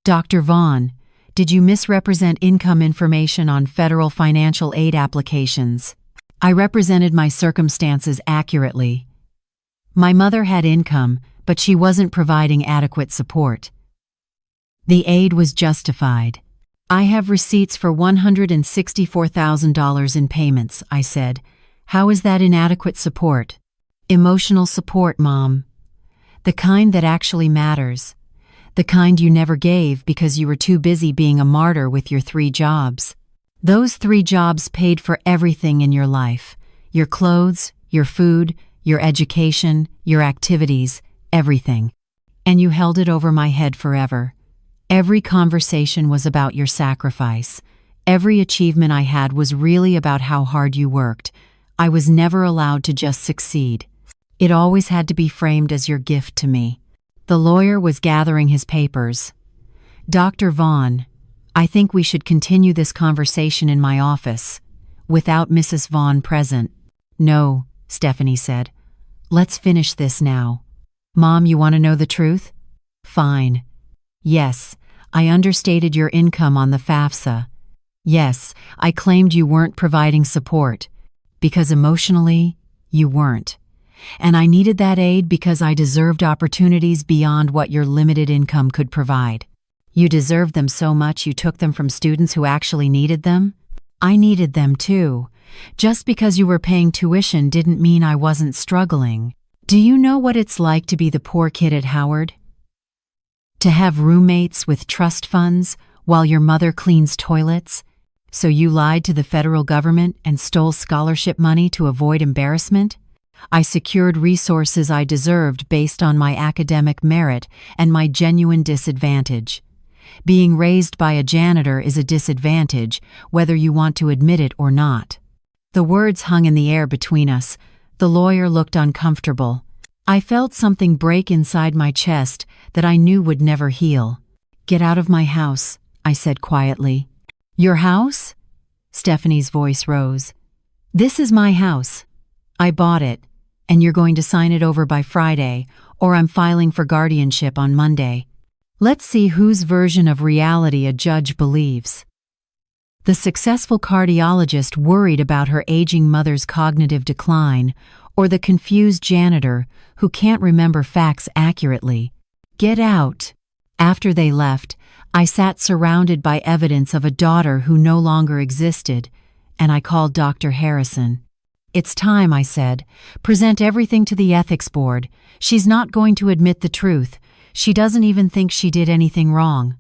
"Dr. Vaughn, did you misrepresent income information on federal financial aid applications?" "I represented my circumstances accurately. My mother had income, but she wasn't providing adequate support. The aid was justified. I have receipts for $164,000 in payments," I said. "How is that inadequate support?" "Emotional support, Mom. The kind that actually matters. The kind you never gave because you were too busy being a martyr with your 3 jobs." Those 3 jobs paid for everything in your life: your clothes, your food, your education, your activities, everything. And you held it over my head forever. Every conversation was about your sacrifice. Every achievement I had was really about how hard you worked. I was never allowed to just succeed. It always had to be framed as your gift to me. The lawyer was gathering his papers. Dr. Vaughn, I think we should continue this conversation in my office, without Mrs. Vaughn present. No, Stephanie said. Let's finish this now. Mom, you want to know the truth? Fine. Yes, I understated your income on the FAFSA. Yes, I claimed you weren't providing support, because emotionally, you weren't. And I needed that aid because I deserved opportunities beyond what your limited income could provide. You deserved them so much you took them from students who actually needed them? I needed them too. Just because you were paying tuition didn't mean I wasn't struggling. Do you know what it's like to be the poor kid at Howard? To have roommates with trust funds while your mother cleans toilets? So you lied to the federal government and stole scholarship money to avoid embarrassment? I secured resources I deserved based on my academic merit and my genuine disadvantage. Being raised by a janitor is a disadvantage, whether you want to admit it or not. The words hung in the air between us. The lawyer looked uncomfortable. I felt something break inside my chest that I knew would never heal. Get out of my house, I said quietly. Your house? Stephanie's voice rose. This is my house. I bought it, and you're going to sign it over by Friday, or I'm filing for guardianship on Monday. Let's see whose version of reality a judge believes. The successful cardiologist worried about her aging mother's cognitive decline, or the confused janitor who can't remember facts accurately. Get out. After they left, I sat surrounded by evidence of a daughter who no longer existed, and I called Dr. Harrison. It's time, I said. Present everything to the ethics board. She's not going to admit the truth. She doesn't even think she did anything wrong.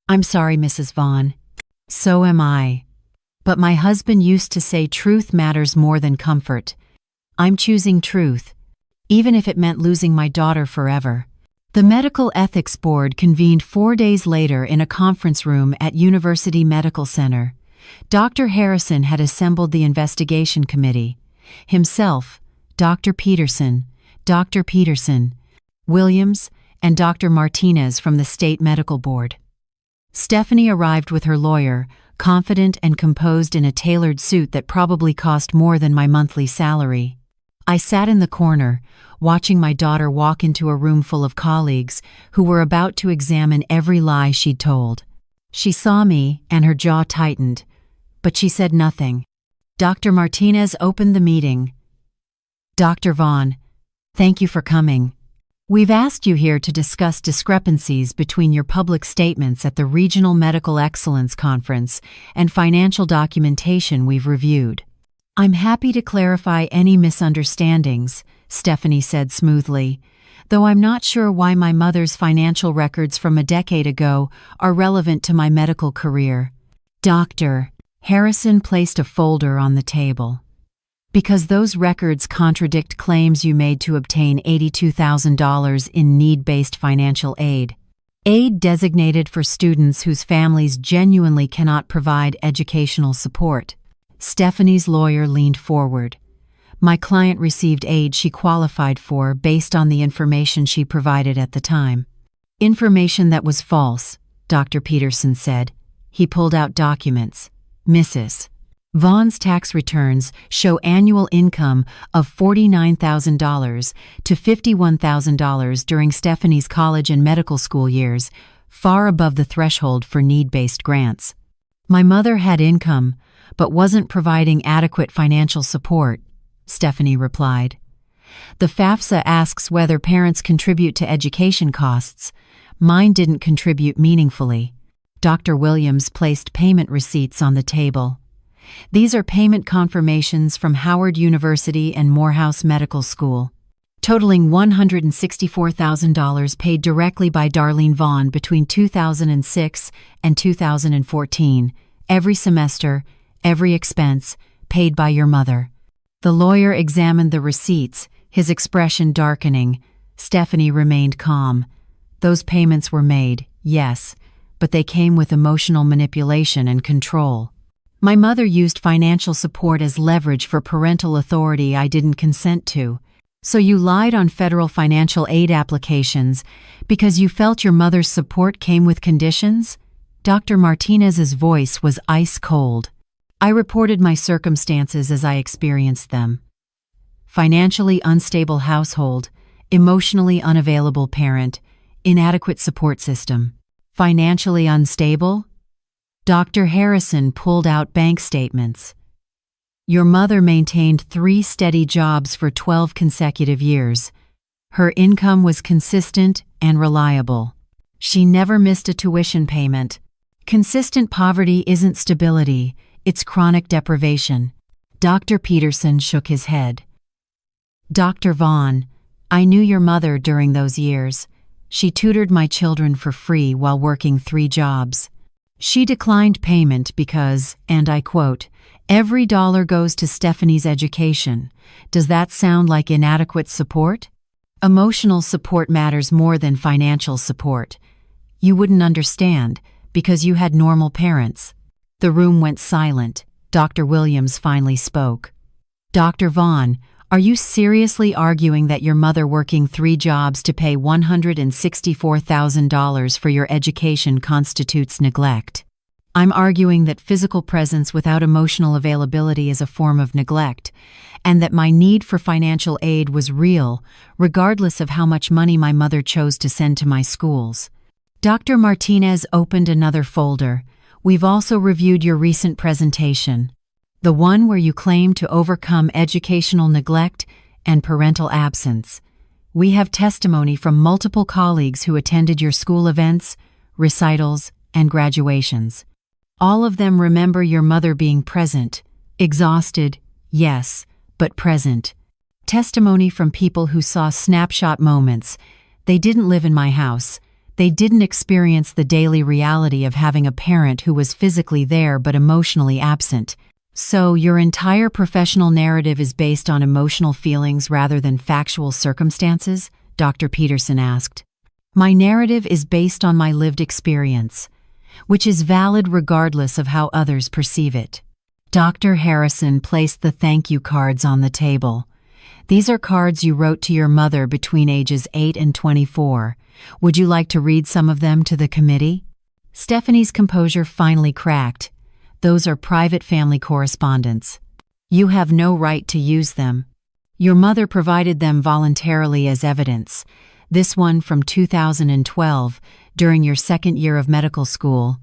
I'm sorry, Mrs. Vaughn. So am I. But my husband used to say truth matters more than comfort. I'm choosing truth, even if it meant losing my daughter forever. The Medical Ethics Board convened 4 days later in a conference room at University Medical Center. Dr. Harrison had assembled the investigation committee. Himself, Dr. Peterson, Williams, and Dr. Martinez from the State Medical Board. Stephanie arrived with her lawyer, confident and composed in a tailored suit that probably cost more than my monthly salary. I sat in the corner, watching my daughter walk into a room full of colleagues who were about to examine every lie she'd told. She saw me, and her jaw tightened, but she said nothing. Dr. Martinez opened the meeting. Dr. Vaughn, thank you for coming. We've asked you here to discuss discrepancies between your public statements at the Regional Medical Excellence Conference and financial documentation we've reviewed. I'm happy to clarify any misunderstandings, Stephanie said smoothly, though I'm not sure why my mother's financial records from a decade ago are relevant to my medical career. Doctor, Harrison placed a folder on the table. Because those records contradict claims you made to obtain $82,000 in need-based financial aid. Aid designated for students whose families genuinely cannot provide educational support. Stephanie's lawyer leaned forward. My client received aid she qualified for based on the information she provided at the time. Information that was false, Dr. Peterson said. He pulled out documents. Mrs. Vaughn's tax returns show annual income of $49,000 to $51,000 during Stephanie's college and medical school years, far above the threshold for need-based grants. My mother had income, but wasn't providing adequate financial support, Stephanie replied. The FAFSA asks whether parents contribute to education costs. Mine didn't contribute meaningfully. Dr. Williams placed payment receipts on the table. These are payment confirmations from Howard University and Morehouse Medical School, totaling $164,000 paid directly by Darlene Vaughn between 2006 and 2014, every semester, every expense, paid by your mother. The lawyer examined the receipts, his expression darkening. Stephanie remained calm. Those payments were made, yes, but they came with emotional manipulation and control. My mother used financial support as leverage for parental authority I didn't consent to. So you lied on federal financial aid applications because you felt your mother's support came with conditions? Dr. Martinez's voice was ice cold. I reported my circumstances as I experienced them. Financially unstable household, emotionally unavailable parent, inadequate support system. Financially unstable? Dr. Harrison pulled out bank statements. Your mother maintained 3 steady jobs for 12 consecutive years. Her income was consistent and reliable. She never missed a tuition payment. Consistent poverty isn't stability, it's chronic deprivation. Dr. Peterson shook his head. Dr. Vaughn, I knew your mother during those years. She tutored my children for free while working 3 jobs. She declined payment because, and I quote, "Every dollar goes to Stephanie's education." Does that sound like inadequate support? Emotional support matters more than financial support. You wouldn't understand, because you had normal parents. The room went silent. Dr. Williams finally spoke. Dr. Vaughn, are you seriously arguing that your mother working 3 jobs to pay $164,000 for your education constitutes neglect? I'm arguing that physical presence without emotional availability is a form of neglect, and that my need for financial aid was real, regardless of how much money my mother chose to send to my schools. Dr. Martinez opened another folder. We've also reviewed your recent presentation, the one where you claim to overcome educational neglect and parental absence. We have testimony from multiple colleagues who attended your school events, recitals, and graduations. All of them remember your mother being present, exhausted, yes, but present. Testimony from people who saw snapshot moments. They didn't live in my house. They didn't experience the daily reality of having a parent who was physically there but emotionally absent. So your entire professional narrative is based on emotional feelings rather than factual circumstances? Dr. Peterson asked. My narrative is based on my lived experience, which is valid regardless of how others perceive it. Dr. Harrison placed the thank you cards on the table. These are cards you wrote to your mother between ages 8 and 24. Would you like to read some of them to the committee? Stephanie's composure finally cracked. Those are private family correspondence. You have no right to use them. Your mother provided them voluntarily as evidence. This one from 2012, during your 2nd year of medical school.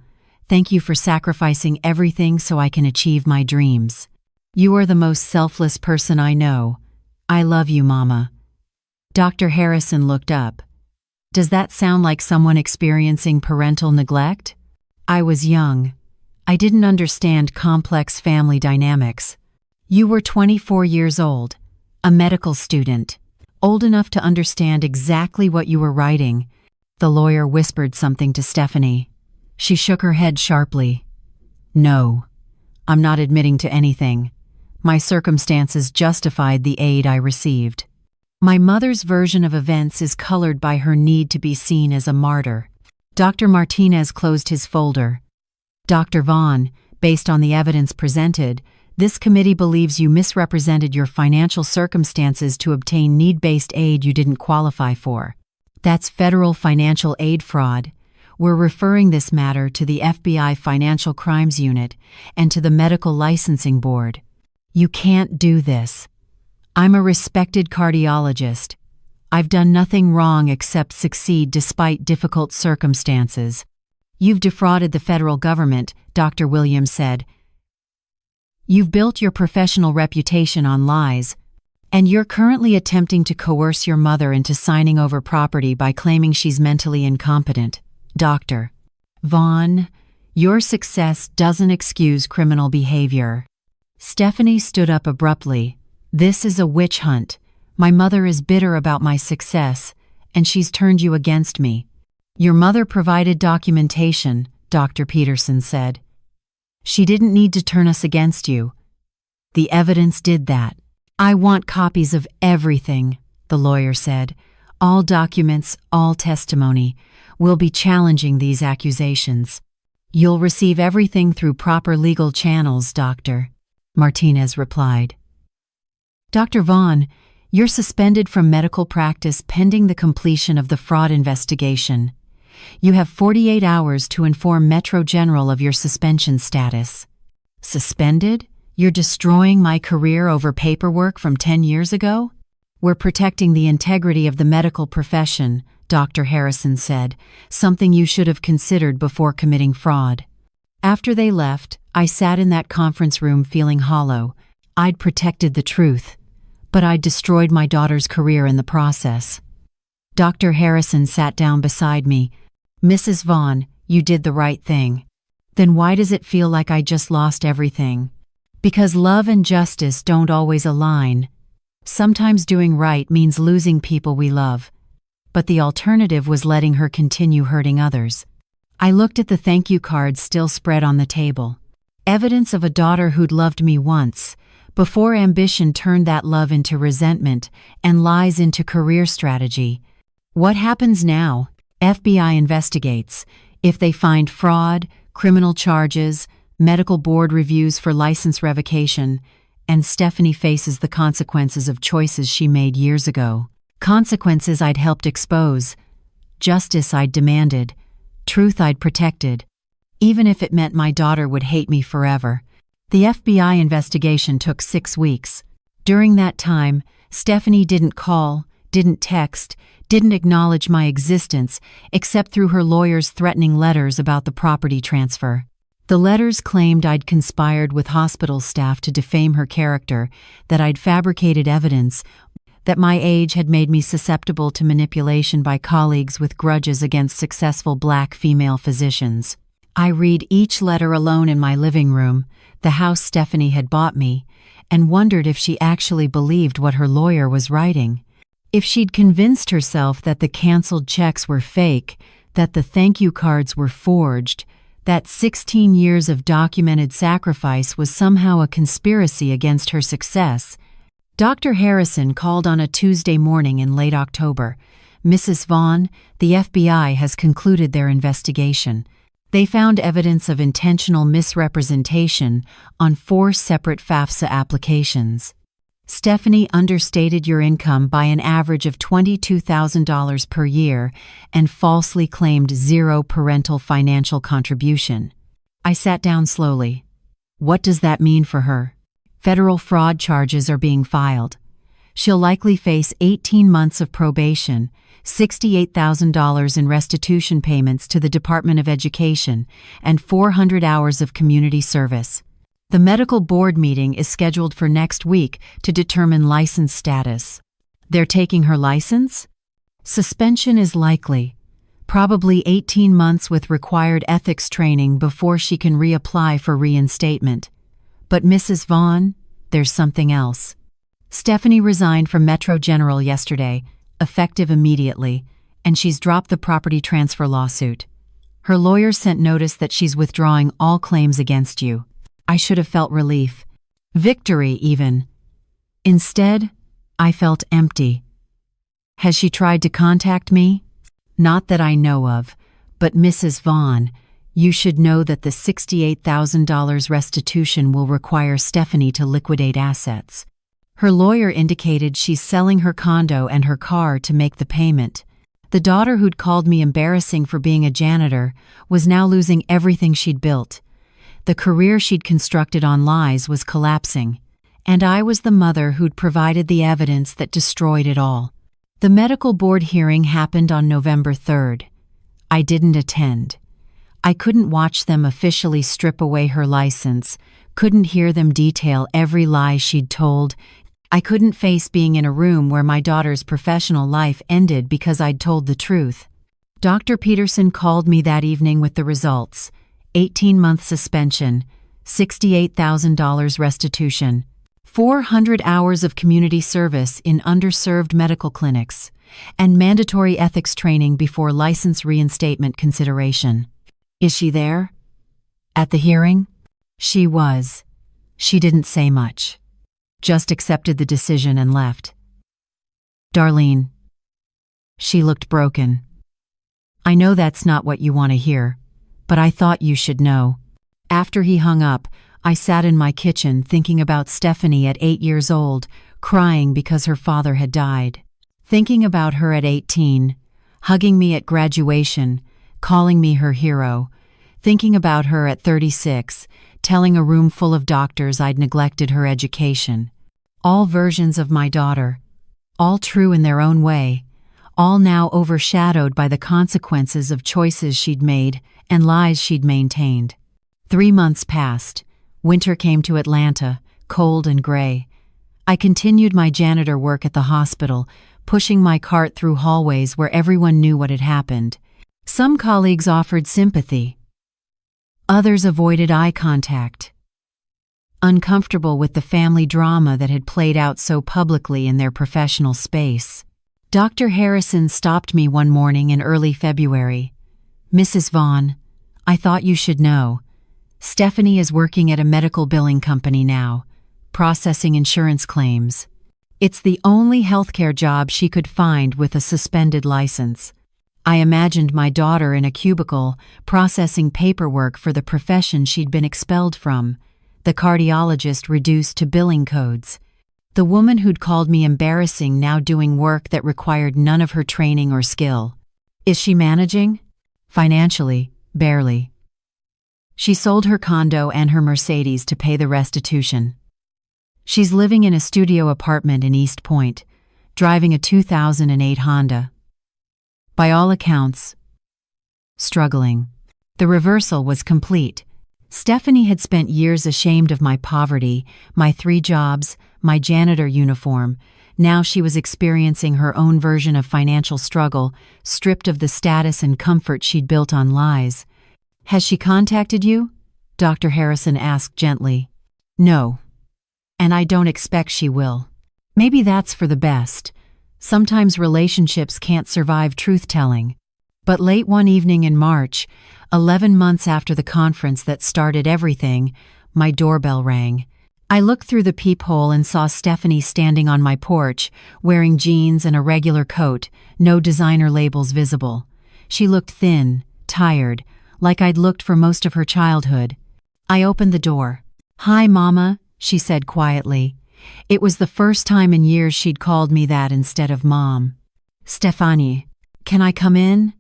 Thank you for sacrificing everything so I can achieve my dreams. You are the most selfless person I know. I love you, Mama. Dr. Harrison looked up. Does that sound like someone experiencing parental neglect? I was young. I didn't understand complex family dynamics. You were 24 years old, a medical student, old enough to understand exactly what you were writing. The lawyer whispered something to Stephanie. She shook her head sharply. No, I'm not admitting to anything. My circumstances justified the aid I received. My mother's version of events is colored by her need to be seen as a martyr. Dr. Martinez closed his folder. Dr. Vaughn, based on the evidence presented, this committee believes you misrepresented your financial circumstances to obtain need-based aid you didn't qualify for. That's federal financial aid fraud. We're referring this matter to the FBI Financial Crimes Unit and to the Medical Licensing Board. You can't do this. I'm a respected cardiologist. I've done nothing wrong except succeed despite difficult circumstances. You've defrauded the federal government, Dr. Williams said. You've built your professional reputation on lies, and you're currently attempting to coerce your mother into signing over property by claiming she's mentally incompetent. Dr. Vaughn, your success doesn't excuse criminal behavior. Stephanie stood up abruptly. This is a witch hunt. My mother is bitter about my success, and she's turned you against me. Your mother provided documentation, Dr. Peterson said. She didn't need to turn us against you. The evidence did that. I want copies of everything, the lawyer said. All documents, all testimony. We'll be challenging these accusations. You'll receive everything through proper legal channels, Doctor, Martinez replied. Dr. Vaughn, you're suspended from medical practice pending the completion of the fraud investigation. You have 48 hours to inform Metro General of your suspension status. Suspended? You're destroying my career over paperwork from 10 years ago? We're protecting the integrity of the medical profession, Dr. Harrison said, something you should have considered before committing fraud. After they left, I sat in that conference room feeling hollow. I'd protected the truth, but I'd destroyed my daughter's career in the process. Dr. Harrison sat down beside me. Mrs. Vaughn, you did the right thing. Then why does it feel like I just lost everything? Because love and justice don't always align. Sometimes doing right means losing people we love. But the alternative was letting her continue hurting others. I looked at the thank you cards still spread on the table. Evidence of a daughter who'd loved me once, before ambition turned that love into resentment and lies into career strategy. What happens now? FBI investigates. If they find fraud, criminal charges, medical board reviews for license revocation, and Stephanie faces the consequences of choices she made years ago. Consequences I'd helped expose. Justice I'd demanded. Truth I'd protected. Even if it meant my daughter would hate me forever. The FBI investigation took 6 weeks. During that time, Stephanie didn't call, didn't text, didn't acknowledge my existence except through her lawyer's threatening letters about the property transfer. The letters claimed I'd conspired with hospital staff to defame her character, that I'd fabricated evidence, that my age had made me susceptible to manipulation by colleagues with grudges against successful black female physicians. I read each letter alone in my living room, the house Stephanie had bought me, and wondered if she actually believed what her lawyer was writing. If she'd convinced herself that the canceled checks were fake, that the thank you cards were forged, that 16 years of documented sacrifice was somehow a conspiracy against her success. Dr. Harrison called on a Tuesday morning in late October. Mrs. Vaughn, the FBI has concluded their investigation. They found evidence of intentional misrepresentation on 4 separate FAFSA applications. Stephanie understated your income by an average of $22,000 per year and falsely claimed 0 parental financial contribution. I sat down slowly. What does that mean for her? Federal fraud charges are being filed. She'll likely face 18 months of probation, $68,000 in restitution payments to the Department of Education, and 400 hours of community service. The medical board meeting is scheduled for next week to determine license status. They're taking her license? Suspension is likely. Probably 18 months with required ethics training before she can reapply for reinstatement. But Mrs. Vaughn, there's something else. Stephanie resigned from Metro General yesterday, effective immediately, and she's dropped the property transfer lawsuit. Her lawyer sent notice that she's withdrawing all claims against you. I should have felt relief. Victory, even. Instead, I felt empty. Has she tried to contact me? Not that I know of, but Mrs. Vaughn, you should know that the $68,000 restitution will require Stephanie to liquidate assets. Her lawyer indicated she's selling her condo and her car to make the payment. The daughter who'd called me embarrassing for being a janitor was now losing everything she'd built. The career she'd constructed on lies was collapsing, and I was the mother who'd provided the evidence that destroyed it all. The medical board hearing happened on November 3rd. I didn't attend. I couldn't watch them officially strip away her license, couldn't hear them detail every lie she'd told. I couldn't face being in a room where my daughter's professional life ended because I'd told the truth. Dr. Peterson called me that evening with the results. 18-month suspension, $68,000 restitution, 400 hours of community service in underserved medical clinics, and mandatory ethics training before license reinstatement consideration. Is she there? At the hearing? She was. She didn't say much. Just accepted the decision and left. Darlene. She looked broken. I know that's not what you want to hear, but I thought you should know. After he hung up, I sat in my kitchen thinking about Stephanie at 8 years old, crying because her father had died. Thinking about her at 18, hugging me at graduation, calling me her hero. Thinking about her at 36, telling a room full of doctors I'd neglected her education. All versions of my daughter. All true in their own way. All now overshadowed by the consequences of choices she'd made and lies she'd maintained. 3 months passed. Winter came to Atlanta, cold and gray. I continued my janitor work at the hospital, pushing my cart through hallways where everyone knew what had happened. Some colleagues offered sympathy. Others avoided eye contact. Uncomfortable with the family drama that had played out so publicly in their professional space. Dr. Harrison stopped me one morning in early February. "Mrs. Vaughn, I thought you should know. Stephanie is working at a medical billing company now, processing insurance claims. It's the only healthcare job she could find with a suspended license." I imagined my daughter in a cubicle, processing paperwork for the profession she'd been expelled from, the cardiologist reduced to billing codes. The woman who'd called me embarrassing now doing work that required none of her training or skill. Is she managing? Financially, barely. She sold her condo and her Mercedes to pay the restitution. She's living in a studio apartment in East Point, driving a 2008 Honda. By all accounts, struggling. The reversal was complete. Stephanie had spent years ashamed of my poverty, my 3 jobs, my janitor uniform. Now she was experiencing her own version of financial struggle, stripped of the status and comfort she'd built on lies. "Has she contacted you?" Dr. Harrison asked gently. "No. And I don't expect she will. Maybe that's for the best. Sometimes relationships can't survive truth-telling." But late one evening in March, 11 months after the conference that started everything, my doorbell rang. I looked through the peephole and saw Stephanie standing on my porch, wearing jeans and a regular coat, no designer labels visible. She looked thin, tired, like I'd looked for most of her childhood. I opened the door. "Hi, Mama," she said quietly. It was the first time in years she'd called me that instead of Mom. "Stephanie, can I come in?"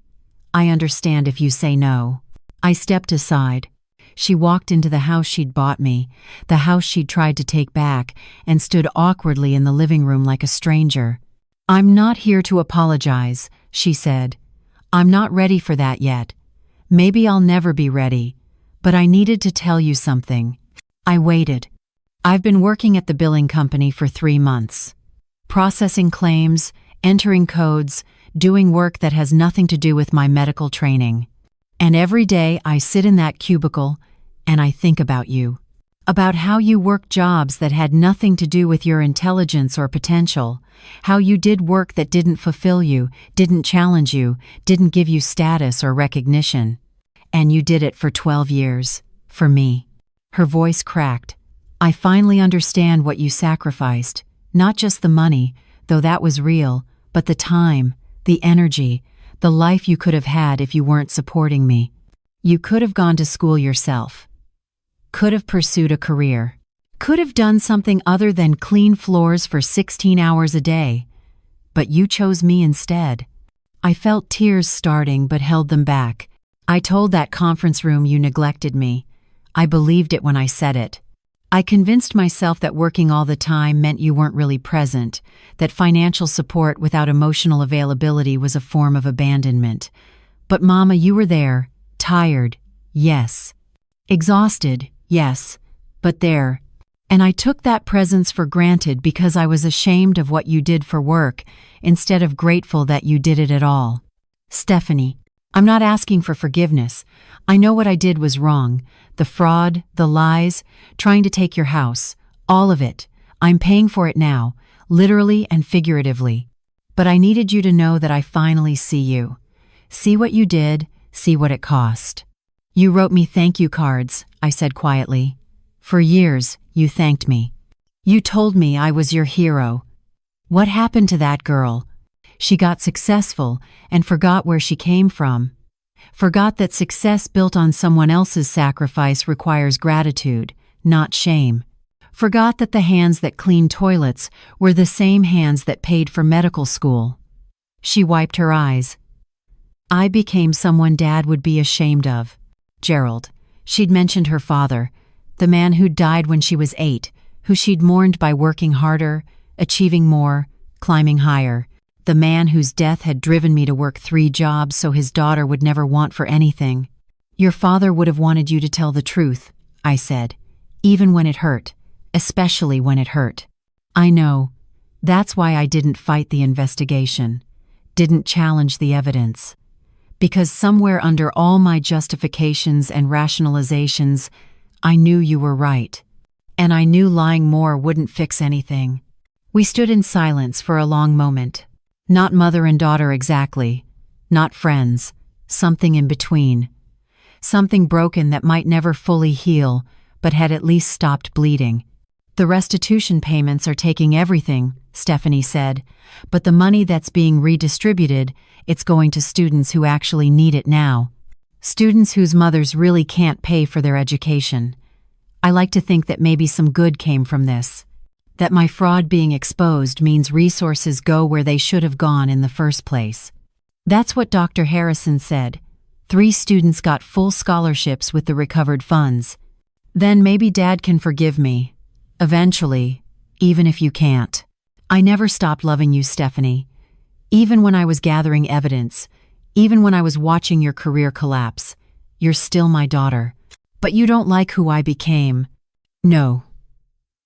"I understand if you say no." I stepped aside. She walked into the house she'd bought me, the house she'd tried to take back, and stood awkwardly in the living room like a stranger. "I'm not here to apologize," she said. "I'm not ready for that yet. Maybe I'll never be ready. But I needed to tell you something." I waited. "I've been working at the billing company for 3 months. Processing claims, entering codes, doing work that has nothing to do with my medical training. And every day I sit in that cubicle and I think about you. About how you worked jobs that had nothing to do with your intelligence or potential. How you did work that didn't fulfill you, didn't challenge you, didn't give you status or recognition. And you did it for 12 years. For me." Her voice cracked. "I finally understand what you sacrificed. Not just the money, though that was real, but the time, the energy, the life you could have had if you weren't supporting me. You could have gone to school yourself. Could have pursued a career. Could have done something other than clean floors for 16 hours a day. But you chose me instead." I felt tears starting but held them back. "I told that conference room you neglected me. I believed it when I said it. I convinced myself that working all the time meant you weren't really present, that financial support without emotional availability was a form of abandonment. But Mama, you were there, tired, yes. Exhausted, yes, but there. And I took that presence for granted because I was ashamed of what you did for work, instead of grateful that you did it at all. Stephanie, I'm not asking for forgiveness. I know what I did was wrong. The fraud, the lies, trying to take your house, all of it. I'm paying for it now, literally and figuratively. But I needed you to know that I finally see you. See what you did, see what it cost." "You wrote me thank you cards," I said quietly. For years, you thanked me. You told me I was your hero. What happened to that girl? She got successful and forgot where she came from. Forgot that success built on someone else's sacrifice requires gratitude, not shame. Forgot that the hands that cleaned toilets were the same hands that paid for medical school. She wiped her eyes. I became someone Dad would be ashamed of. Gerald. She'd mentioned her father, the man who died when she was 8, who she'd mourned by working harder, achieving more, climbing higher. The man whose death had driven me to work 3 jobs so his daughter would never want for anything. Your father would have wanted you to tell the truth, I said, even when it hurt, especially when it hurt. I know. That's why I didn't fight the investigation, didn't challenge the evidence. Because somewhere under all my justifications and rationalizations, I knew you were right. And I knew lying more wouldn't fix anything. We stood in silence for a long moment. Not mother and daughter exactly. Not friends. Something in between. Something broken that might never fully heal, but had at least stopped bleeding. The restitution payments are taking everything, Stephanie said, but the money that's being redistributed, it's going to students who actually need it now. Students whose mothers really can't pay for their education. I like to think that maybe some good came from this. That my fraud being exposed means resources go where they should have gone in the first place. That's what Dr. Harrison said. 3 students got full scholarships with the recovered funds. Then maybe Dad can forgive me. Eventually, even if you can't. I never stopped loving you, Stephanie. Even when I was gathering evidence, even when I was watching your career collapse, you're still my daughter. But you don't like who I became. No,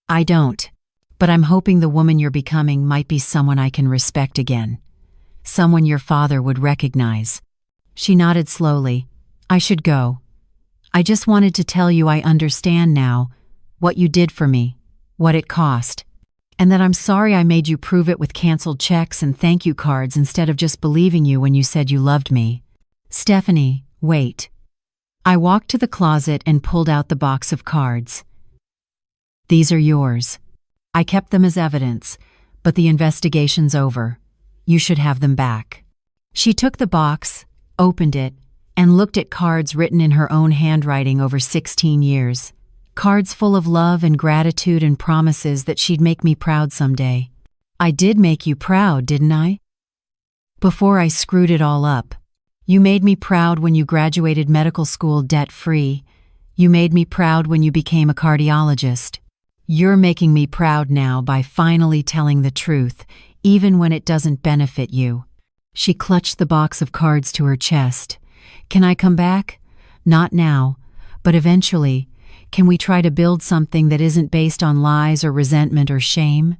I don't. But I'm hoping the woman you're becoming might be someone I can respect again. Someone your father would recognize. She nodded slowly. I should go. I just wanted to tell you I understand now what you did for me, what it cost, and that I'm sorry I made you prove it with canceled checks and thank you cards instead of just believing you when you said you loved me. Stephanie, wait. I walked to the closet and pulled out the box of cards. These are yours. I kept them as evidence, but the investigation's over. You should have them back. She took the box, opened it, and looked at cards written in her own handwriting over 16 years. Cards full of love and gratitude and promises that she'd make me proud someday. I did make you proud, didn't I? Before I screwed it all up. You made me proud when you graduated medical school debt-free. You made me proud when you became a cardiologist. You're making me proud now by finally telling the truth, even when it doesn't benefit you. She clutched the box of cards to her chest. Can I come back? Not now, but eventually. Can we try to build something that isn't based on lies or resentment or shame?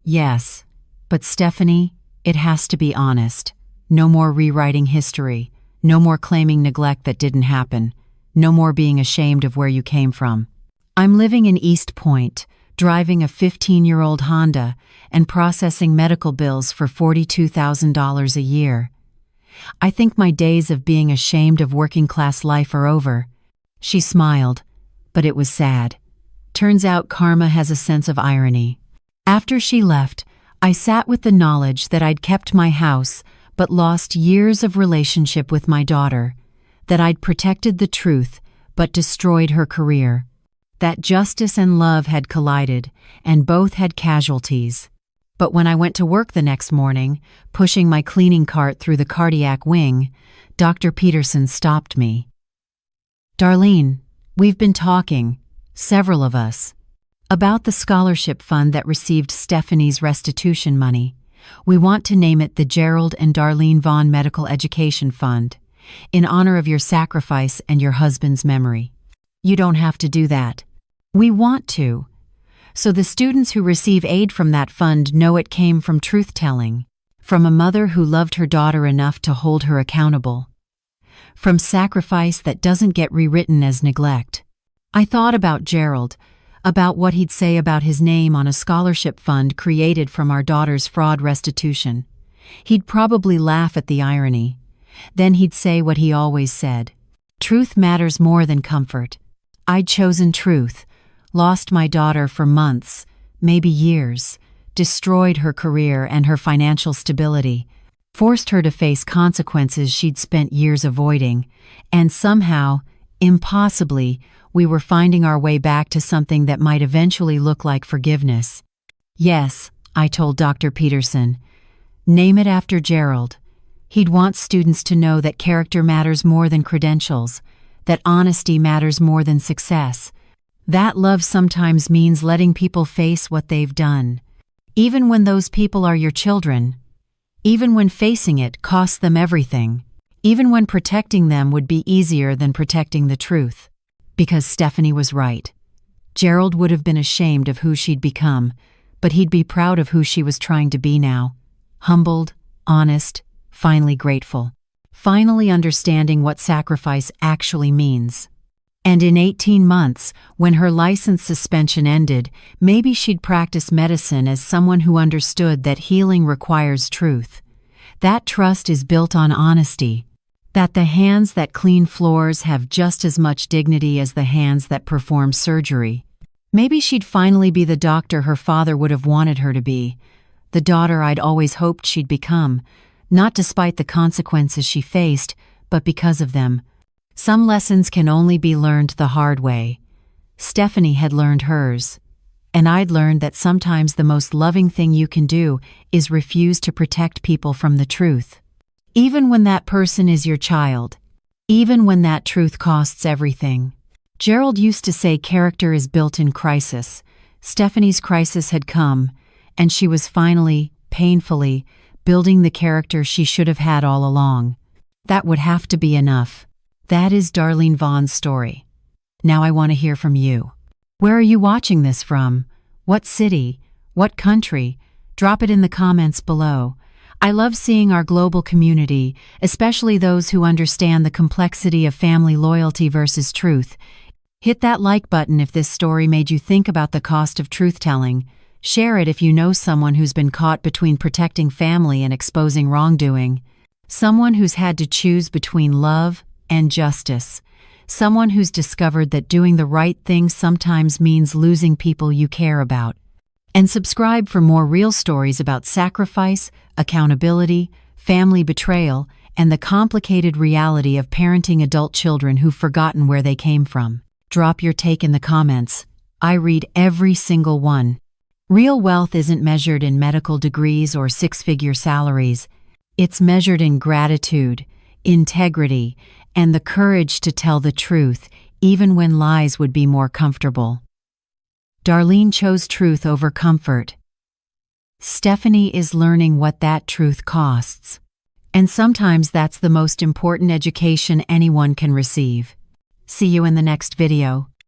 Yes, but Stephanie, it has to be honest. No more rewriting history. No more claiming neglect that didn't happen. No more being ashamed of where you came from. I'm living in East Point, driving a 15-year-old Honda and processing medical bills for $42,000 a year. I think my days of being ashamed of working-class life are over. She smiled, but it was sad. Turns out karma has a sense of irony. After she left, I sat with the knowledge that I'd kept my house but lost years of relationship with my daughter, that I'd protected the truth but destroyed her career, that justice and love had collided and both had casualties. But when I went to work the next morning, pushing my cleaning cart through the cardiac wing, Dr. Peterson stopped me. Darlene, we've been talking, several of us, about the scholarship fund that received Stephanie's restitution money. We want to name it the Gerald and Darlene Vaughn Medical Education Fund, in honor of your sacrifice and your husband's memory. You don't have to do that. We want to. So the students who receive aid from that fund know it came from truth-telling, from a mother who loved her daughter enough to hold her accountable, from sacrifice that doesn't get rewritten as neglect. I thought about Gerald, about what he'd say about his name on a scholarship fund created from our daughter's fraud restitution. He'd probably laugh at the irony. Then he'd say what he always said. Truth matters more than comfort. I'd chosen truth, lost my daughter for months, maybe years, destroyed her career and her financial stability, forced her to face consequences she'd spent years avoiding, and somehow, impossibly, we were finding our way back to something that might eventually look like forgiveness. Yes, I told Dr. Peterson. Name it after Gerald. He'd want students to know that character matters more than credentials, that honesty matters more than success, that love sometimes means letting people face what they've done, even when those people are your children, even when facing it costs them everything, even when protecting them would be easier than protecting the truth. Because Stephanie was right. Gerald would have been ashamed of who she'd become, but he'd be proud of who she was trying to be now. Humbled, honest, finally grateful. Finally understanding what sacrifice actually means. And in 18 months, when her license suspension ended, maybe she'd practice medicine as someone who understood that healing requires truth. That trust is built on honesty. That the hands that clean floors have just as much dignity as the hands that perform surgery. Maybe she'd finally be the doctor her father would have wanted her to be, the daughter I'd always hoped she'd become, not despite the consequences she faced, but because of them. Some lessons can only be learned the hard way. Stephanie had learned hers, and I'd learned that sometimes the most loving thing you can do is refuse to protect people from the truth. Even when that person is your child. Even when that truth costs everything. Gerald used to say character is built in crisis. Stephanie's crisis had come, and she was finally, painfully, building the character she should have had all along. That would have to be enough. That is Darlene Vaughn's story. Now I want to hear from you. Where are you watching this from? What city? What country? Drop it in the comments below. I love seeing our global community, especially those who understand the complexity of family loyalty versus truth. Hit that like button if this story made you think about the cost of truth-telling. Share it if you know someone who's been caught between protecting family and exposing wrongdoing. Someone who's had to choose between love and justice. Someone who's discovered that doing the right thing sometimes means losing people you care about. And subscribe for more real stories about sacrifice, accountability, family betrayal, and the complicated reality of parenting adult children who've forgotten where they came from. Drop your take in the comments. I read every single one. Real wealth isn't measured in medical degrees or six-figure salaries. It's measured in gratitude, integrity, and the courage to tell the truth, even when lies would be more comfortable. Darlene chose truth over comfort. Stephanie is learning what that truth costs. And sometimes that's the most important education anyone can receive. See you in the next video.